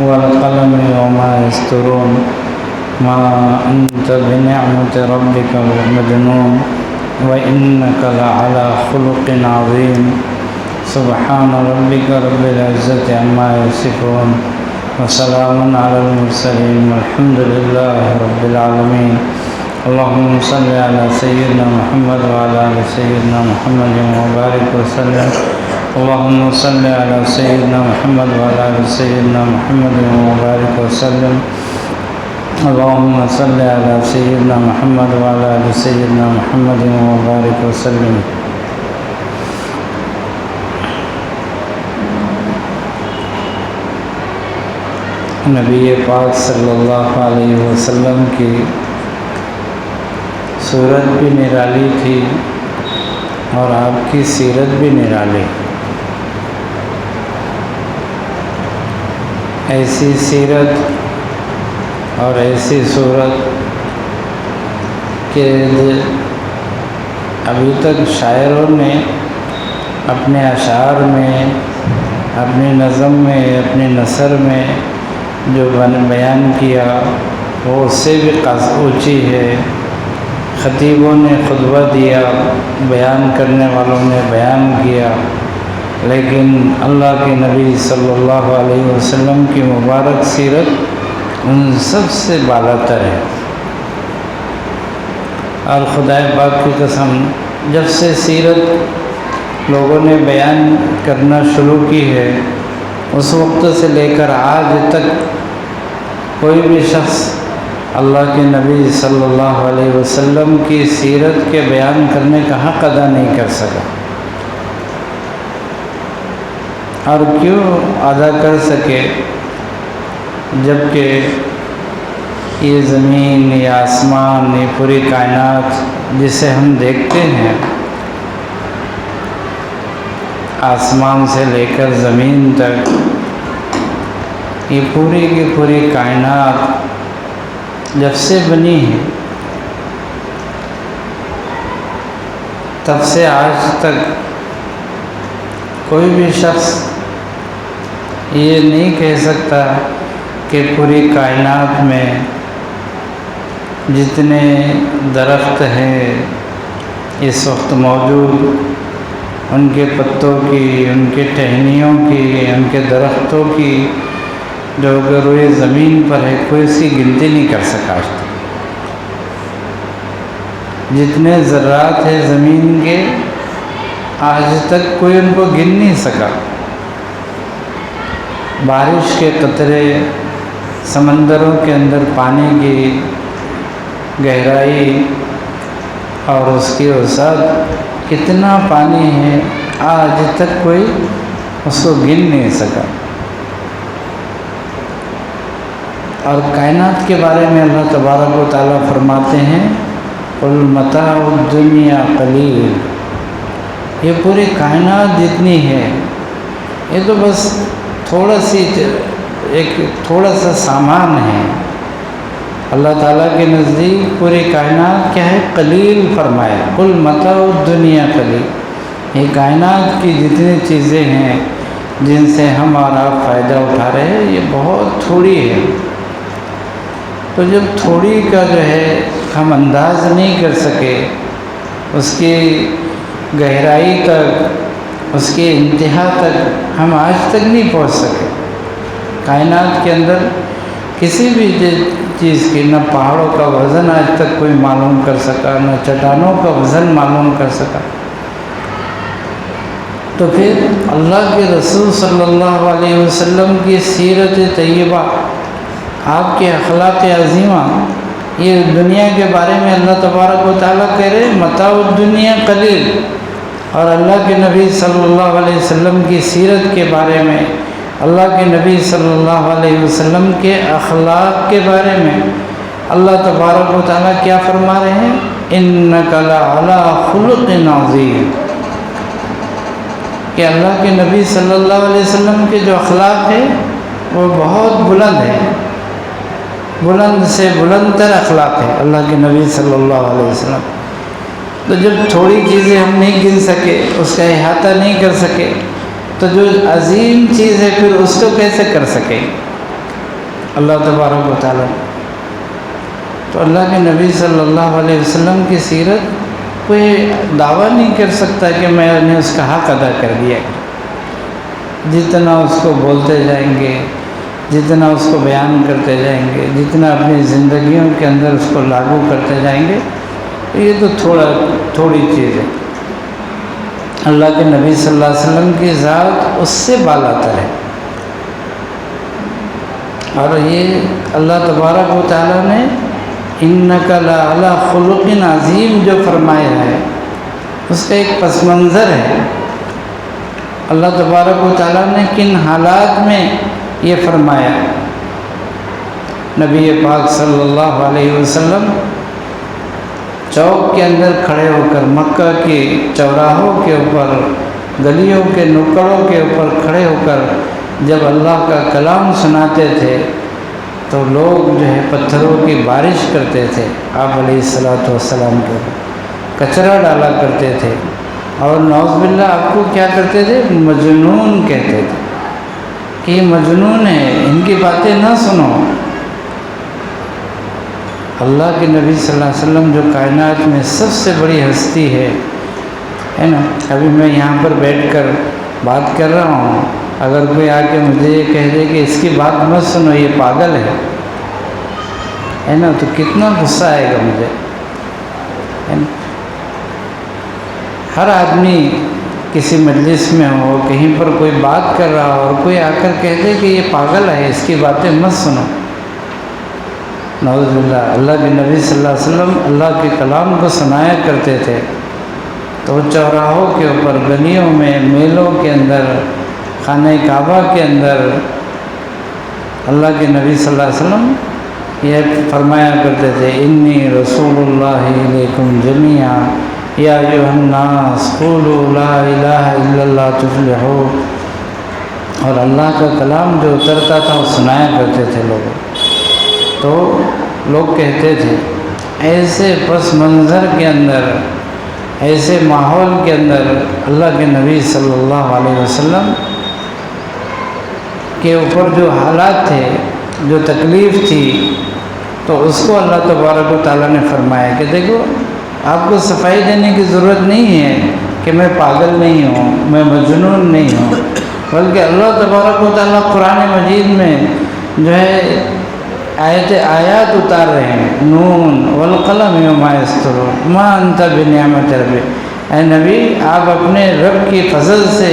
والقلم وما يسطرون ما أنت بنعمة ربك مجنون وإنك لعلى خلق عظيم سبحان ربك رب العزة عما يصفون وسلام على المرسلين والحمد لله رب العالمين اللهم صل على سيدنا محمد وعلى آل سيدنا محمد وبارك وسلم اللهم صل على سيدنا محمد وعلى آل سيدنا محمد وبارك وسلم اللهم صل على سيدنا محمد وعلى آل سيدنا محمد وبارك وسلم نبی پاک صلی اللہ علیہ وسلم کی صورت بھی نرالی تھی اور آپ کی سیرت بھی نرالی. ایسی سیرت اور ایسی صورت کہ ابھی تک شاعروں نے اپنے اشعار میں، اپنی نظم میں، اپنی نثر میں جو بیان کیا وہ اس سے بھی اونچی ہے. خطیبوں نے خطبہ دیا، بیان کرنے والوں نے بیان کیا، لیکن اللہ کے نبی صلی اللہ علیہ وسلم کی مبارک سیرت ان سب سے بالاتر ہے. اور خدا پاک کی قسم جب سے سیرت لوگوں نے بیان کرنا شروع کی ہے اس وقت سے لے کر آج تک کوئی بھی شخص اللہ کے نبی صلی اللہ علیہ وسلم کی سیرت کے بیان کرنے کا حق ادا نہیں کر سکا. اور کیوں ادا کر سکے جبکہ یہ زمین، یہ آسمان، یہ پوری کائنات جسے ہم دیکھتے ہیں، آسمان سے لے کر زمین تک، یہ پوری کی پوری کائنات جب سے بنی ہے تب سے آج تک کوئی بھی شخص یہ نہیں کہہ سکتا کہ پوری کائنات میں جتنے درخت ہیں اس وقت موجود، ان کے پتوں کی، ان کے ٹہنیوں کی، ان کے درختوں کی جو روئے زمین پر ہے کوئی اس کی گنتی نہیں کر سکا. جتنے ذرات ہیں زمین کے آج تک کوئی ان کو گن نہیں سکا. بارش کے قطرے، سمندروں کے اندر پانی کی گہرائی اور اس کی وسعت، کتنا پانی ہے آج تک کوئی اس کو گن نہیں سکا. اور کائنات کے بارے میں اللہ تبارک و تعالیٰ فرماتے ہیں قُلْ مَتَاعُ الدُّنْيَا قَلِيلٌ. یہ پوری کائنات جتنی ہے یہ تو بس تھوڑا سا سامان ہے. اللہ تعالیٰ کے نزدیک پوری کائنات کیا ہے؟ قلیل فرمایا. قُلْ مَتَاعُ الدُّنْيَا قَلِيلٌ. یہ کائنات کی جتنی چیزیں ہیں جن سے ہم اور آپ فائدہ اٹھا رہے ہیں یہ بہت تھوڑی ہے. تو جب تھوڑی کا جو ہے ہم انداز نہیں کر سکے، اس کی گہرائی تک، اس کی انتہا تک ہم آج تک نہیں پہنچ سکے. کائنات کے اندر کسی بھی چیز کی نہ پہاڑوں کا وزن آج تک کوئی معلوم کر سکا، نہ چٹانوں کا وزن معلوم کر سکا. تو پھر اللہ کے رسول صلی اللہ علیہ وسلم کی سیرت طیبہ، آپ کے اخلاق عظیمہ، یہ دنیا کے بارے میں اللہ تبارک و تعالیٰ کہہ رہے متاع الدنیا قلیل. اور اللہ کے نبی صلی اللہ علیہ وسلم کی سیرت کے بارے میں، اللہ کے نبی صلی اللہ علیہ وسلم کے اخلاق کے بارے میں اللہ تبارک و تعالیٰ کیا فرما رہے ہیں؟ اِنَّكَ لَعَلَىٰ خُلُقٍ عَظِيمٍ. کہ اللہ کے نبی صلی اللہ علیہ وسلم کے جو اخلاق ہیں وہ بہت بلند ہے، بلند سے بلند تر اخلاق ہے اللہ کے نبی صلی اللہ علیہ وسلم. تو جب تھوڑی چیزیں ہم نہیں گن سکے، اس کا احاطہ نہیں کر سکے، تو جو عظیم چیز ہے پھر اس کو کیسے کر سکیں؟ اللہ تبارک و تعالیٰ نے۔ تو اللہ کے نبی صلی اللہ علیہ وسلم کی سیرت کوئی دعویٰ نہیں کر سکتا کہ میں نے اس کا حق ادا کر دیا۔ جتنا اس کو بولتے جائیں گے، جتنا اس کو بیان کرتے جائیں گے، جتنا اپنی زندگیوں کے اندر اس کو لاگو کرتے جائیں گے، یہ تو تھوڑی چیز ہے۔ اللہ کے نبی صلی اللہ علیہ وسلم کی ذات اس سے بالا تر ہے، اور یہ اللہ تبارک و تعالیٰ نے اِنَّكَ لَعَلَىٰ خُلُقٍ عَظِيمٍ جو فرمایا ہے، اس کا ایک پس منظر ہے۔ اللہ تبارک و تعالیٰ نے کن حالات میں یہ فرمایا۔ نبی پاک صلی اللہ علیہ وسلم چوک کے اندر کھڑے ہو کر، مکہ کے چوراہوں کے اوپر، گلیوں کے نکڑوں کے اوپر کھڑے ہو کر جب اللہ کا کلام سناتے تھے تو لوگ جو ہے پتھروں کی بارش کرتے تھے آپ علیہ الصلوۃ والسلام کے اوپر، کچرا ڈالا کرتے تھے، اور نعوذ باللہ آپ کو کیا کرتے تھے؟ مجنون کہتے تھے کہ یہ مجنون ہے، ان کی باتیں نہ سنو۔ اللہ کے نبی صلی اللہ علیہ وسلم جو کائنات میں سب سے بڑی ہستی ہے نا، ابھی میں یہاں پر بیٹھ کر بات کر رہا ہوں، اگر کوئی آ کے مجھے یہ کہہ دے کہ اس کی بات مت سنو، یہ پاگل ہے نا، تو کتنا غصہ آئے گا مجھے، ہے نا۔ ہر آدمی کسی مجلس میں ہو، کہیں پر کوئی بات کر رہا ہو اور کوئی آ کر کہہ دے کہ یہ پاگل ہے، اس کی باتیں مت سنو، نعوذ باللہ۔ اللہ کے نبی صلی اللہ علیہ وسلم اللہ کے کلام کو سنایا کرتے تھے، تو چوراہوں کے اوپر، گلیوں میں، میلوں کے اندر، خانہ کعبہ کے اندر اللہ کے نبی صلی اللہ علیہ وسلم یہ فرمایا کرتے تھے، انی رسول اللہ علیکم جمیعا یا ایھا الناس قولوا لا الہ الا اللہ تفلحوا۔ اور اللہ کا کلام جو اترتا تھا وہ سنایا کرتے تھے لوگوں، تو لوگ کہتے تھے ایسے پس منظر کے اندر، ایسے ماحول کے اندر اللہ کے نبی صلی اللہ علیہ وسلم کے اوپر جو حالات تھے، جو تکلیف تھی، تو اس کو اللہ تبارک و تعالیٰ نے فرمایا کہ دیکھو آپ کو صفائی دینے کی ضرورت نہیں ہے کہ میں پاگل نہیں ہوں، میں مجنون نہیں ہوں، بلکہ اللہ تبارک و تعالیٰ قرآن مجید میں جو ہے آیات اتار رہے ہیں، نون والقلم وما یسطرون ما انت بنعمت ربک۔ اے نبی آپ اپنے رب کی فضل سے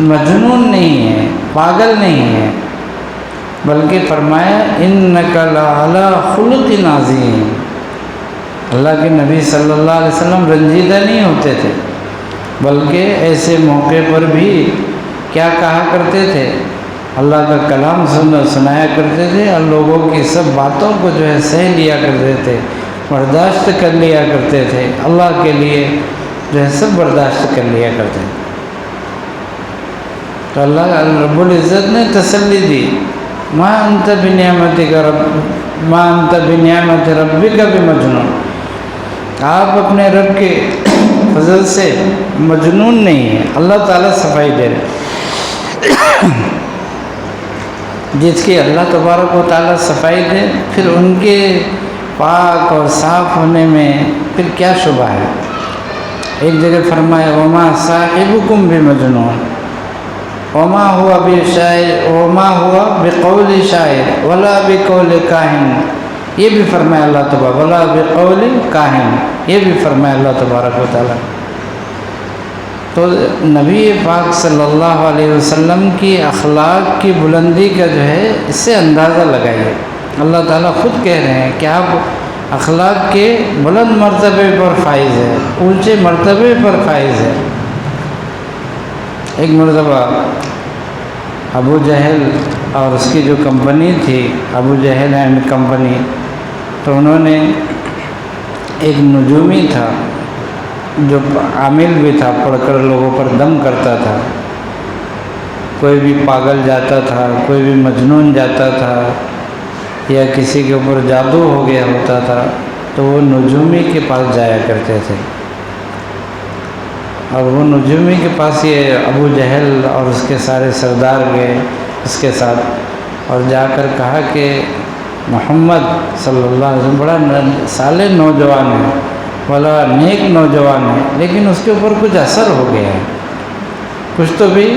مجنون نہیں ہیں، پاگل نہیں ہیں، بلکہ فرمایا انک لعلی خلق عظیم۔ اللہ کے نبی صلی اللہ علیہ وسلم رنجیدہ نہیں ہوتے تھے، بلکہ ایسے موقع پر بھی کیا کہا کرتے تھے؟ اللہ کا کلام سنایا کرتے تھے، اور لوگوں کی سب باتوں کو جو ہے سہ لیا کرتے تھے، برداشت کر لیا کرتے تھے، اللہ کے لیے جو ہے سب برداشت کر لیا کرتے تھے۔ تو اللہ رب العزت نے تسلی دی، ما انت بنعمت ربک بمجنون، آپ اپنے رب کے فضل سے مجنون نہیں ہیں، اللہ تعالیٰ صفائی دے رہے۔ جس کی اللہ تبارک و تعالیٰ صفائی دے، پھر ان کے پاک اور صاف ہونے میں پھر کیا شبہ ہے۔ ایک جگہ فرمایا وما صاحبکم بمجنون وما ہوا بشاعر وما ہوا بقول شاعر ولا بقول کاہن، یہ بھی فرمایا اللہ تبارک، ولا بقول کاہن، یہ بھی فرمایا اللہ تبارک و تعالیٰ۔ تو نبی پاک صلی اللہ علیہ وسلم کی اخلاق کی بلندی کا جو ہے اس سے اندازہ لگائیے۔ اللہ تعالیٰ خود کہہ رہے ہیں کہ آپ اخلاق کے بلند مرتبے پر فائز ہے، اونچے مرتبے پر فائز ہے۔ ایک مرتبہ ابو جہل اور اس کی جو کمپنی تھی، ابو جہل اینڈ کمپنی، تو انہوں نے ایک نجومی تھا جو عامل بھی تھا، پڑھ کر لوگوں پر دم کرتا تھا، کوئی بھی پاگل جاتا تھا، کوئی بھی مجنون جاتا تھا، یا کسی کے اوپر جادو ہو گیا ہوتا تھا تو وہ نجومی کے پاس جایا کرتے تھے، اور وہ نجومی کے پاس یہ ابو جہل اور اس کے سارے سردار گئے اس کے ساتھ، اور جا کر کہا کہ محمد صلی اللہ علیہ وسلم بڑا صالح نوجوان ہے، بڑا نیک نوجوان ہے، لیکن اس کے اوپر کچھ اثر ہو گیا ہے، کچھ تو بھی،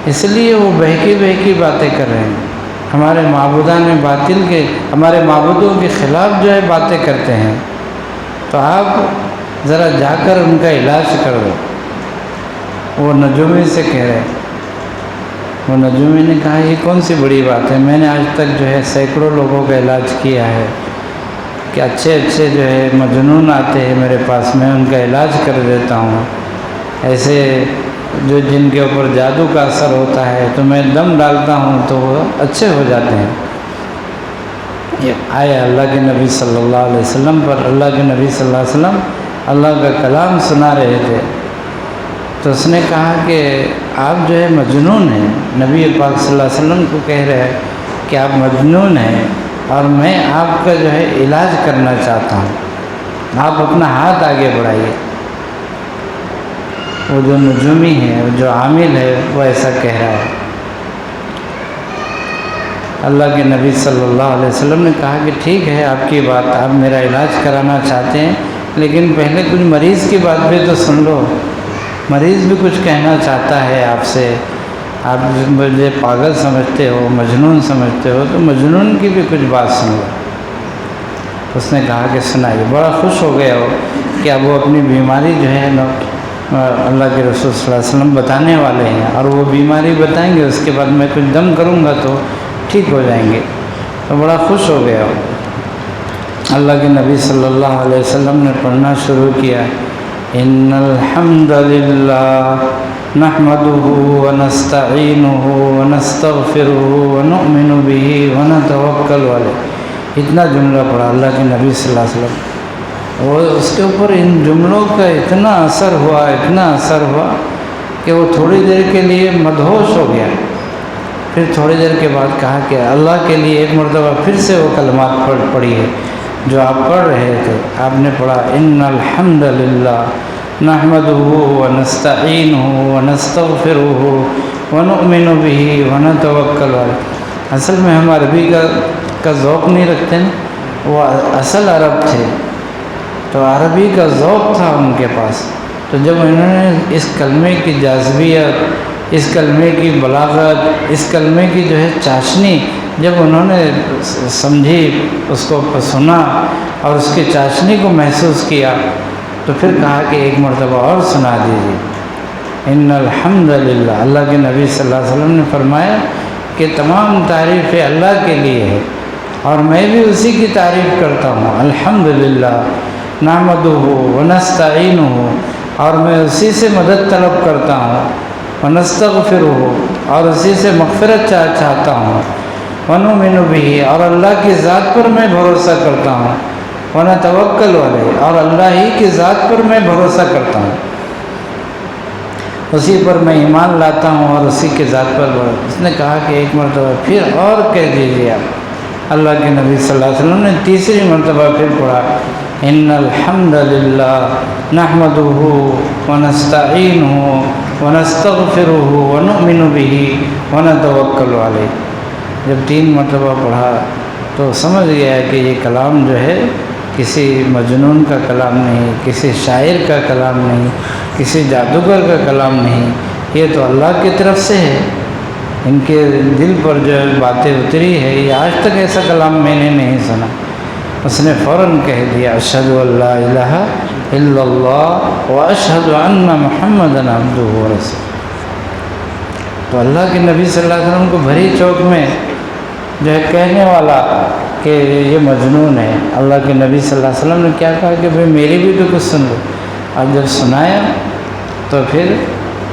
اس لیے وہ بہکی باتیں کر رہے ہیں، ہمارے معبودان باطل کے، ہمارے معبودوں کے خلاف جو ہے باتیں کرتے ہیں، تو آپ ذرا جا کر ان کا علاج کر دو۔ وہ نجومی سے کہہ رہے ہیں، وہ نجومی نے کہا یہ کون سی بڑی بات ہے، میں نے آج تک جو ہے سینکڑوں لوگوں کا علاج کیا ہے کہ اچھے جو ہے مجنون آتے ہیں میرے پاس، میں ان کا علاج کر دیتا ہوں، ایسے جو جن کے اوپر جادو کا اثر ہوتا ہے تو میں دم ڈالتا ہوں تو وہ اچھے ہو جاتے ہیں۔ یہ آئے اللہ کے نبی صلی اللہ علیہ وسلم پر، اللہ کے نبی صلی اللہ علیہ وسلم اللہ کا کلام سنا رہے تھے، تو اس نے کہا کہ آپ جو ہے مجنون ہیں، نبی پاک صلی اللہ علیہ وسلم کو کہہ رہے ہیں کہ آپ مجنون ہیں اور میں آپ کا جو ہے علاج کرنا چاہتا ہوں، آپ اپنا ہاتھ آگے بڑھائیے۔ وہ جو نجومی ہے، جو عامل ہے، وہ ایسا کہہ رہا ہے۔ اللہ کے نبی صلی اللہ علیہ وسلم نے کہا کہ ٹھیک ہے آپ کی بات، آپ میرا علاج کرانا چاہتے ہیں، لیکن پہلے کچھ مریض کی بات بھی تو سن لو، مریض بھی کچھ کہنا چاہتا ہے آپ سے، آپ مجھے پاگل سمجھتے ہو، مجنون سمجھتے ہو، تو مجنون کی بھی کچھ بات سن لو۔ اس نے کہا کہ سنائیے۔ بڑا خوش ہو گیا ہو کہ اب وہ اپنی بیماری جو ہے اللہ کے رسول صلی اللہ علیہ وسلم بتانے والے ہیں، اور وہ بیماری بتائیں گے، اس کے بعد میں کچھ دم کروں گا تو ٹھیک ہو جائیں گے، تو بڑا خوش ہو گیا ہو۔ اللہ کے نبی صلی اللہ علیہ وسلم نے پڑھنا شروع کیا، ان الحمد للہ نحمده ونستعینه ونستغفره ونؤمن به ونتوکل علیہ، اتنا جملہ پڑھا اللہ کے نبی صلی اللہ علیہ وسلم۔ وہ اس کے اوپر ان جملوں کا اتنا اثر ہوا کہ وہ تھوڑی دیر کے لیے مدہوش ہو گیا۔ پھر تھوڑی دیر کے بعد کہا کہ اللہ کے لیے ایک مرتبہ پھر سے وہ کلمات پڑھی ہے جو آپ پڑھ رہے تھے، آپ نے پڑھا ان الحمد للہ نحمده ونستعینه ونستغفره ونؤمن به ونتوکل علیہ۔ اصل میں ہم عربی کا ذوق نہیں رکھتے نا، وہ اصل عرب تھے تو عربی کا ذوق تھا ان کے پاس، تو جب انہوں نے اس کلمے کی جاذبیت، اس کلمے کی بلاغت، اس کلمے کی جو ہے چاشنی جب انہوں نے سمجھی، اس کو سنا اور اس کی چاشنی کو محسوس کیا، تو پھر کہا کہ ایک مرتبہ اور سنا دیجیے ان الحمد للہ۔ اللہ کے نبی صلی اللہ علیہ وسلم نے فرمایا کہ تمام تعریفیں اللہ کے لیے ہے اور میں بھی اسی کی تعریف کرتا ہوں، الحمدللہ نحمدہ ونستعینہ، اور میں اسی سے مدد طلب کرتا ہوں، ونستغفرہ، اور اسی سے مغفرت چاہتا ہوں، ونؤمن بہ، اور اللہ کی ذات پر میں بھروسہ کرتا ہوں، ونتوکل علیہ، اور اللہ ہی کی ذات پر میں بھروسہ کرتا ہوں، اسی پر میں ایمان لاتا ہوں اور اسی کی ذات پر بھروسہ۔ اس نے کہا کہ ایک مرتبہ پھر اور کہہ دیجیے آپ۔ اللہ کے نبی صلی اللہ علیہ وسلم نے تیسری مرتبہ پھر پڑھا ان الحمد للہ نحمدہ ونستعینہ ونستغفرہ ونؤمن بہ ونتوکل علیہ۔ جب 3 مرتبہ پڑھا تو سمجھ گیا کہ یہ کلام جو ہے کسی مجنون کا کلام نہیں، کسی شاعر کا کلام نہیں، کسی جادوگر کا کلام نہیں، یہ تو اللہ کی طرف سے ہے۔ ان کے دل پر جو باتیں اتری ہے، یہ آج تک ایسا کلام میں نے نہیں سنا۔ اس نے فوراً کہہ دیا اشہد ان لا الہ الا اللہ واشہد ان محمدًا عبدہ ورسولہ۔ تو اللہ کے نبی صلی اللہ علیہ وسلم کو بھری چوک میں جو ہے کہنے والا کہ یہ مجنون ہے، اللہ کے نبی صلی اللہ علیہ وسلم نے کیا کہا کہ بھئی میری بھی تو کچھ سن لو۔ اب جب سنایا تو پھر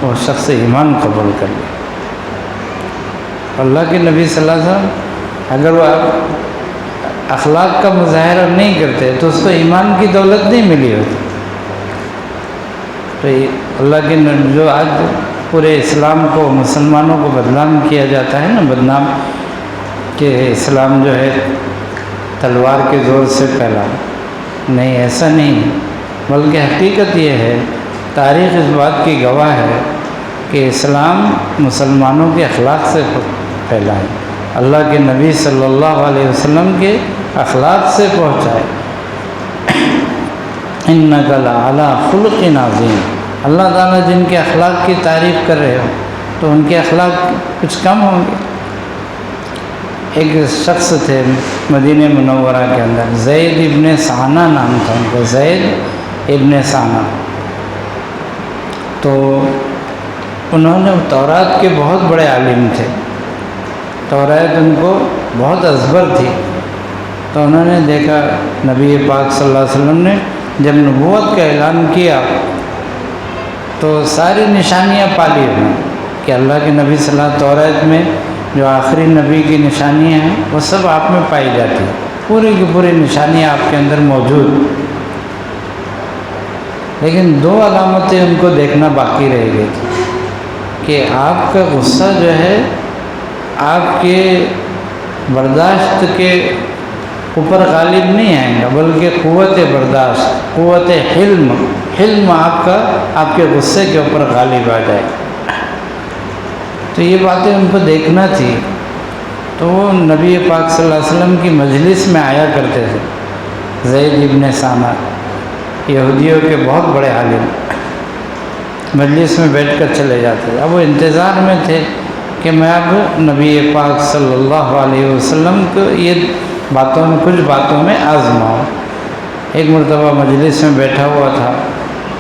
وہ شخص ایمان قبول کر لیا۔ اللہ کے نبی صلی اللہ علیہ وسلم اگر وہ اخلاق کا مظاہرہ نہیں کرتے تو اس کو ایمان کی دولت نہیں ملی ہوتی۔ تو اللہ کے جو آج پورے اسلام کو، مسلمانوں کو بدنام کیا جاتا ہے نا، بدنام کہ اسلام جو ہے تلوار کے زور سے پھیلا، نہیں ایسا نہیں، بلکہ حقیقت یہ ہے، تاریخ اس بات کی گواہ ہے کہ اسلام مسلمانوں کے اخلاق سے پھیلا ہے۔ اللہ کے نبی صلی اللہ علیہ وسلم کے اخلاق سے پہنچائے۔ اِنَّكَ لَعَلَىٰ خُلُقٍ عَظِيمٍ، اللہ تعالیٰ جن کے اخلاق کی تعریف کر رہے ہو تو ان کے اخلاق کچھ کم ہوں گے۔ ایک شخص تھے مدینہ منورہ کے اندر، زید ابن ثانہ نام تھا ان کا، زید ابن ثانہ۔ تو انہوں نے تورات کے بہت بڑے عالم تھے، تورات ان کو بہت ازبر تھی۔ تو انہوں نے دیکھا نبی پاک صلی اللہ علیہ وسلم نے جب نبوت کا اعلان کیا تو ساری نشانیاں پالی انہوں نے کہ اللہ کے نبی صلی اللہ علیہ وسلم، تورات میں جو آخری نبی کی نشانیاں ہیں وہ سب آپ میں پائی جاتی ہیں، پوری کی پوری نشانیاں آپ کے اندر موجود۔ لیکن دو علامتیں ان کو دیکھنا باقی رہ گئی تھی کہ آپ کا غصہ جو ہے آپ کے برداشت کے اوپر غالب نہیں آئے گا، بلکہ قوت برداشت، قوت حلم آپ کے غصے کے اوپر غالب آ جائے گا۔ تو یہ باتیں ان کو دیکھنا تھی، تو وہ نبی پاک صلی اللہ علیہ وسلم کی مجلس میں آیا کرتے تھے۔ زید ابن ثانہ یہودیوں کے بہت بڑے عالم، مجلس میں بیٹھ کر چلے جاتے تھے۔ اب وہ انتظار میں تھے کہ میں اب نبی پاک صلی اللہ علیہ وسلم کو یہ کچھ باتوں میں آزماؤں۔ ایک مرتبہ مجلس میں بیٹھا ہوا تھا،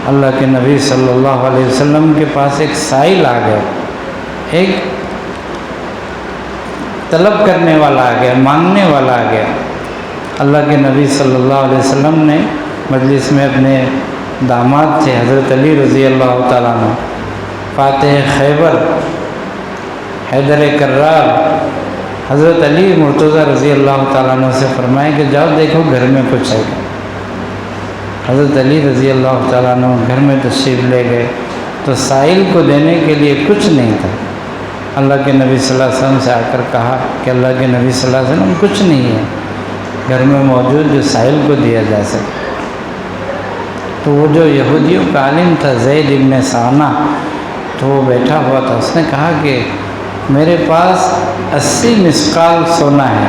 اللہ کے نبی صلی اللہ علیہ وسلم کے پاس ایک سائل آ گیا، ایک طلب کرنے والا آ گیا، مانگنے والا آ گیا۔ اللہ کے نبی صلی اللہ علیہ وسلم نے مجلس میں اپنے داماد تھے حضرت علی رضی اللہ تعالیٰ عنہ، فاتح خیبر، حیدر کرار، حضرت علی مرتضیٰ رضی اللہ تعالیٰ عنہ سے فرمائے کہ جاؤ دیکھو گھر میں کچھ ہے۔ حضرت علی رضی اللہ تعالیٰ عنہ گھر میں تشریف لے گئے تو سائل کو دینے کے لیے کچھ نہیں تھا۔ اللہ کے نبی صلی اللہ علیہ وسلم سے آ کر کہا کہ اللہ کے نبی صلی اللہ علیہ وسلم کچھ نہیں ہے گھر میں موجود جو سائل کو دیا جا سکے۔ تو وہ جو یہودیوں کا عالم تھا زید ابن ثانہ، تو وہ بیٹھا ہوا تھا، اس نے کہا کہ میرے پاس 80 مسقال سونا ہے۔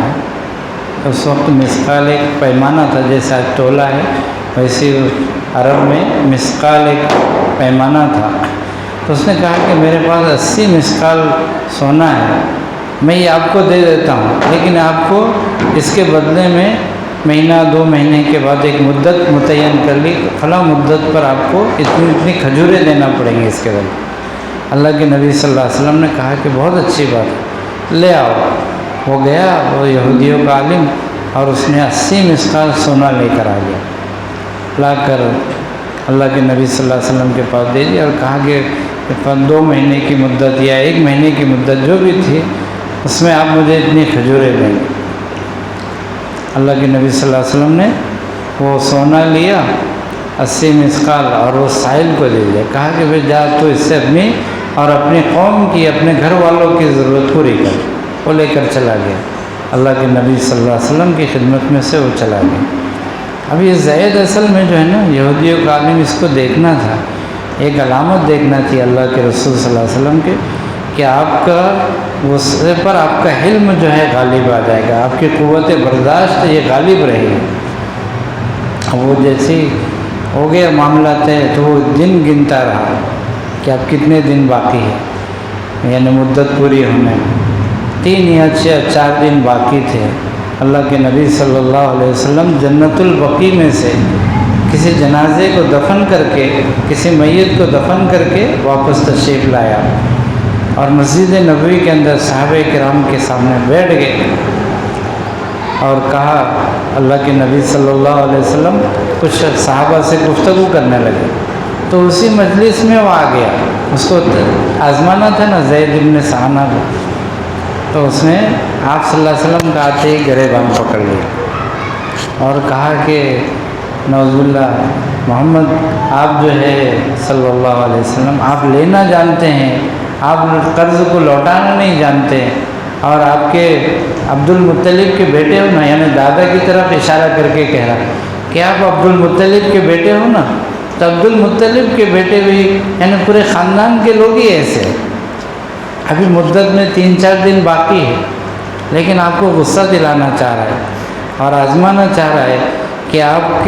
اس وقت مسقال ایک پیمانہ تھا، جیسا تولہ ہے ویسے عرب میں مسقال ایک پیمانہ تھا۔ تو اس نے کہا کہ میرے پاس 80 مسقال سونا ہے، میں یہ آپ کو دے دیتا ہوں، لیکن آپ کو اس کے بدلے میں مہینہ 2 مہینے کے بعد ایک مدت متعین کر لی، فلاں مدت پر آپ کو اتنی کھجوریں دینا پڑیں گے اس کے بدلے۔ اللہ کے نبی صلی اللہ علیہ وسلم نے کہا کہ بہت اچھی بات ہے، لے آؤ۔ وہ گیا، وہ یہودیوں کا عالم، اور اس نے 80 مسقال سونا لے کر آ گیا، لا کر اللہ کے نبی صلی اللہ علیہ وسلم کے پاس دے دیا اور کہا کہ 2 مہینے کی مدت یا 1 مہینے کی مدت جو بھی تھی اس میں آپ مجھے اتنی کھجوریں دیں گے۔ اللہ کے نبی صلی اللہ علیہ وسلم نے وہ سونا لیا 80 مسقال اور وہ سائل کو دے دیا، کہا کہ بھائی جا تو اس سے اپنی اور اپنی قوم کی، اپنے گھر والوں کی ضرورت پوری کر۔ وہ لے کر چلا گیا، اللہ کے نبی صلی اللہ علیہ وسلم کی خدمت میں سے وہ چلا گیا۔ اب یہ زید اصل میں جو ہے نا یہودیوں کا عالم، اس کو دیکھنا تھا، ایک علامت دیکھنا تھی اللہ کے رسول صلی اللہ علیہ وسلم کے کہ آپ کا غصے پر آپ کا حلم جو ہے غالب آ جائے گا، آپ کی قوت برداشت یہ غالب رہے گی۔ اب وہ جیسی ہو گیا معاملات ہے تو وہ دن گنتا رہا کہ اب کتنے دن باقی ہے، یعنی مدت پوری ہونے میں 3 یا 4 دن باقی تھے۔ اللہ کے نبی صلی اللہ علیہ وسلم جنت البقیع میں سے کسی جنازے کو دفن کر کے، کسی میت کو دفن کر کے واپس تشریف لایا اور مسجد نبوی کے اندر صحابہ کرام کے سامنے بیٹھ گئے اور کہا، اللہ کے نبی صلی اللہ علیہ وسلم کچھ صحابہ سے گفتگو کرنے لگے، تو اسی مجلس میں وہ آ گیا، اس کو آزمانا تھا نا زید ابن ثانہ کو، تو اس نے آپ صلی اللہ علیہ وسلم کا آتے ہی گریبان پکڑ لیا اور کہا کہ نعوذ باللہ محمد آپ جو ہے صلی اللہ علیہ وسلم آپ لینا جانتے ہیں، آپ قرض کو لوٹانا نہیں جانتے، اور آپ کے عبد المطلب کے بیٹے ہو نا، یعنی دادا کی طرف اشارہ کر کے کہہ رہا کہ آپ عبد المطلب کے بیٹے ہو نا، تو عبد المطلب کے بیٹے بھی یعنی پورے خاندان کے لوگ ہی ایسے، ابھی مدت میں 3-4 دن باقی ہے، لیکن آپ کو غصہ دلانا چاہ رہا ہے اور آزمانا چاہ رہا ہے کہ آپ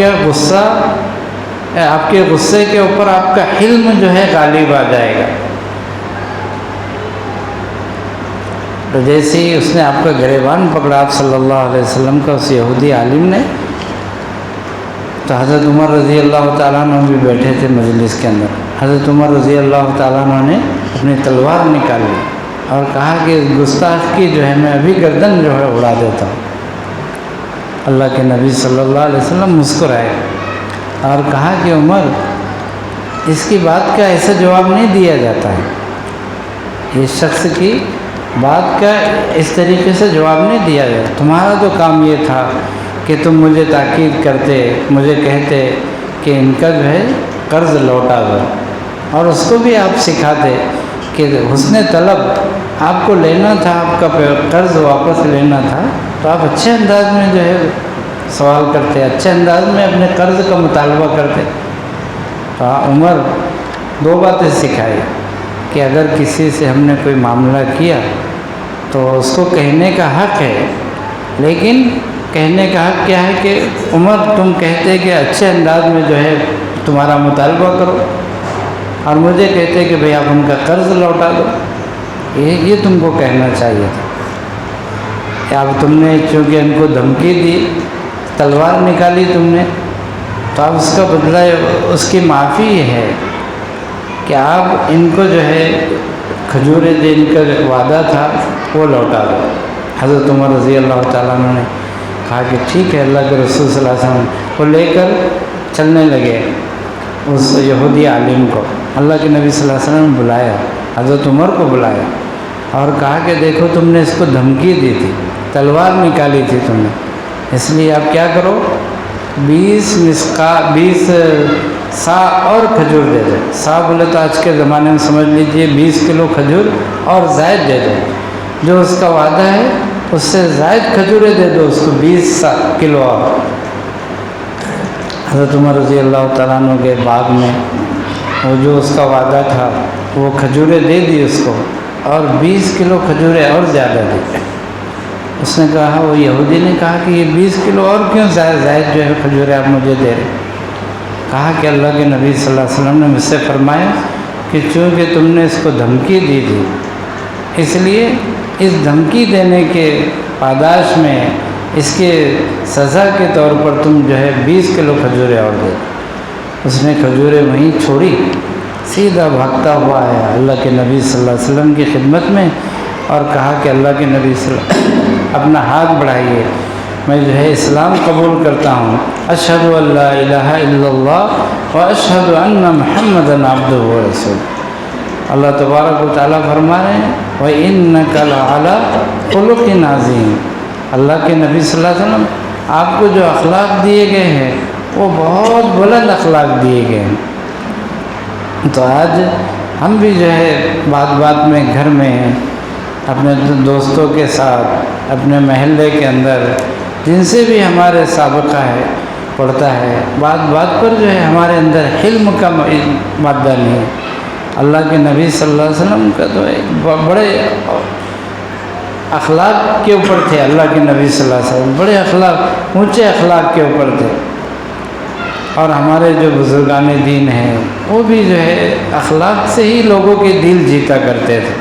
کے غصے کے اوپر آپ کا حلم جو ہے غالب آ جائے گا۔ تو جیسے ہی اس نے آپ کا گریبان پکڑا آپ صلی اللہ علیہ وسلم کا، اس یہودی عالم نے، تو حضرت عمر رضی اللہ تعالیٰ عنہ بھی بیٹھے تھے مجلس کے اندر۔ حضرت عمر رضی اللہ تعالیٰ عنہ نے اپنی تلوار نکال لی اور کہا کہ اس گستاخ کی جو ہے میں ابھی گردن جو ہے اڑا دیتا ہوں۔ اللہ کے نبی صلی اللہ علیہ وسلم مسکرائے اور کہا کہ عمر، اس کی بات کا ایسا جواب نہیں دیا جاتا ہے، اس شخص کی بات کا اس طریقے سے جواب نہیں دیا جاتا۔ تمہارا تو کام یہ تھا کہ تم مجھے تاکید کرتے، مجھے کہتے کہ ان کا جو ہے قرض لوٹا دو، اور اس کو بھی آپ سکھاتے کہ حسن طلب آپ کو لینا تھا، آپ کا قرض واپس لینا تھا، تو آپ اچھے انداز میں جو ہے سوال کرتے، اچھے انداز میں اپنے قرض کا مطالبہ کرتے۔ تو عمر دو باتیں سکھائی کہ اگر کسی سے ہم نے کوئی معاملہ کیا تو اس کو کہنے کا حق ہے، لیکن کہنے کا حق کیا ہے کہ عمر تم کہتے کہ اچھے انداز میں جو ہے تمہارا مطالبہ کرو، اور مجھے کہتے کہ بھئی آپ ان کا قرض لوٹا دو، یہ تم کو کہنا چاہیے تھا۔ اب تم نے چونکہ ان کو دھمکی دی، تلوار نکالی تم نے، تو اب اس کا بدلہ، اس کی معافی یہ ہے کہ آپ ان کو جو ہے کھجوریں دے، ان کا جو وعدہ تھا وہ لوٹا دو۔ حضرت عمر رضی اللہ تعالیٰ عنہ نے کہا کہ ٹھیک ہے، اللہ کے رسول صلی اللہ علیہ وسلم کو لے کر چلنے لگے اس یہودی عالم کو۔ اللہ کے نبی صلی اللہ علیہ وسلم نے بلایا، حضرت عمر کو بلایا اور کہا کہ دیکھو تم نے اس کو دھمکی دی تھی، تلوار نکالی تھی تم نے، اس لیے آپ کیا کرو، 20 سا اور کھجور دے دو۔ سا بولے تو آج کے زمانے میں سمجھ لیجئے 20 کلو کھجور اور زائد دے دو، جو اس کا وعدہ ہے اس سے زائد کھجوریں دے دو اس کو، 20 کلو اور۔ حضرت عمر رضی اللہ تعالیٰ عنہ کے باغ میں وہ جو اس کا وعدہ تھا وہ کھجوریں دے دی اس کو، اور 20 کلو کھجوریں اور زیادہ دی۔ اس نے کہا، وہ یہودی نے کہا کہ یہ 20 کلو اور کیوں زائد جو ہے کھجوریں آپ مجھے دے رہے؟ کہا کہ اللہ کے نبی صلی اللہ علیہ وسلم نے مجھ سے فرمایا کہ چونکہ تم نے اس کو دھمکی دی تھی، اس لیے اس دھمکی دینے کے پاداش میں، اس کے سزا کے طور پر تم جو ہے 20 کلو کھجوریں اور دے۔ اس نے کھجوریں وہیں چھوڑی، سیدھا بھاگتا ہوا آیا اللہ کے نبی صلی اللہ علیہ وسلم کی خدمت میں اور کہا کہ اللہ کے نبی صلی اللہ علیہ وسلم اپنا ہاتھ بڑھائیے، میں جو ہے اسلام قبول کرتا ہوں، اشہد ان لا الہ الا اللہ و اشہد ان محمدا عبدہ و رسولہ۔ اللہ تبارک و تعالیٰ فرما رہے ہیں وَإِنَّكَ لَعَلَىٰ خُلُقٍ عَظِيمٍ۔ اللہ کے نبی صلی اللہ علیہ وسلم آپ کو جو اخلاق دیے گئے ہیں وہ بہت بلند اخلاق دیے گئے ہیں۔ تو آج ہم بھی جو ہے بات بات میں گھر میں اپنے دوستوں کے ساتھ، اپنے محلے کے اندر جن سے بھی ہمارے سابقہ ہے پڑتا ہے، بات بات پر جو ہے ہمارے اندر حلم کا مادہ نہیں ہے۔ اللہ کے نبی صلی اللہ علیہ وسلم کا تو ایک بڑے اخلاق کے اوپر تھے، اللہ کے نبی صلی اللہ علیہ وسلم بڑے اخلاق، اونچے اخلاق کے اوپر تھے، اور ہمارے جو بزرگان دین ہیں وہ بھی جو ہے اخلاق سے ہی لوگوں کے دل جیتا کرتے تھے۔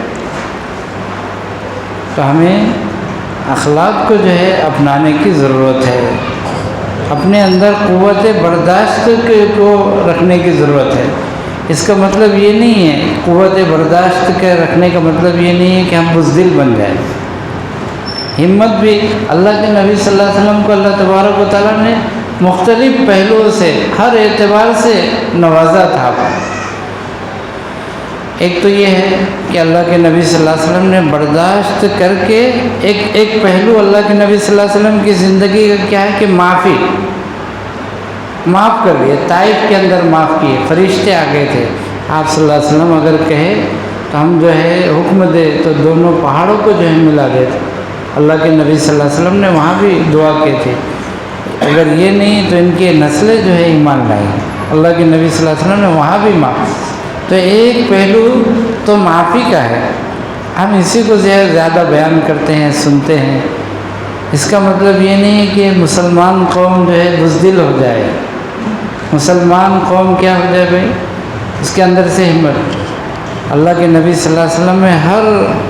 تو ہمیں اخلاق کو جو ہے اپنانے کی ضرورت ہے، اپنے اندر قوت برداشت کو رکھنے کی ضرورت ہے۔ اس کا مطلب یہ نہیں ہے، قوت برداشت کے رکھنے کا مطلب یہ نہیں ہے کہ ہم بزدل بن جائیں۔ ہمت بھی اللہ کے نبی صلی اللہ علیہ وسلم کو اللہ تبارک و تعالیٰ نے مختلف پہلوؤں سے، ہر اعتبار سے نوازا تھا۔ ایک تو یہ ہے کہ اللہ کے نبی صلی اللہ علیہ وسلم نے برداشت کر کے ایک پہلو اللہ کے نبی صلی اللہ علیہ وسلم کی زندگی کا کیا ہے کہ معاف کر دیے، طائف کے اندر معاف کیے، فرشتے آ گئے تھے، آپ صلی اللہ علیہ وسلم اگر کہے تو ہم جو ہے حکم دے تو دونوں پہاڑوں کو جو ہے ملا دیتے۔ اللہ کے نبی صلی اللہ علیہ وسلم نے وہاں بھی دعا کی تھی، اگر یہ نہیں تو ان کی نسلیں جو ہے ایمان لائیں۔ اللہ کے نبی صلی اللہ علیہ وسلم نے وہاں بھی معاف۔ تو ایک پہلو تو معافی کا ہے، ہم اسی کو زیادہ بیان کرتے ہیں، سنتے ہیں، اس کا مطلب یہ نہیں ہے کہ مسلمان قوم جو ہے بزدل ہو جائے، مسلمان قوم کیا ہو جائے بھائی، اس کے اندر سے ہمت۔ اللہ کے نبی صلی اللہ علیہ وسلم میں ہر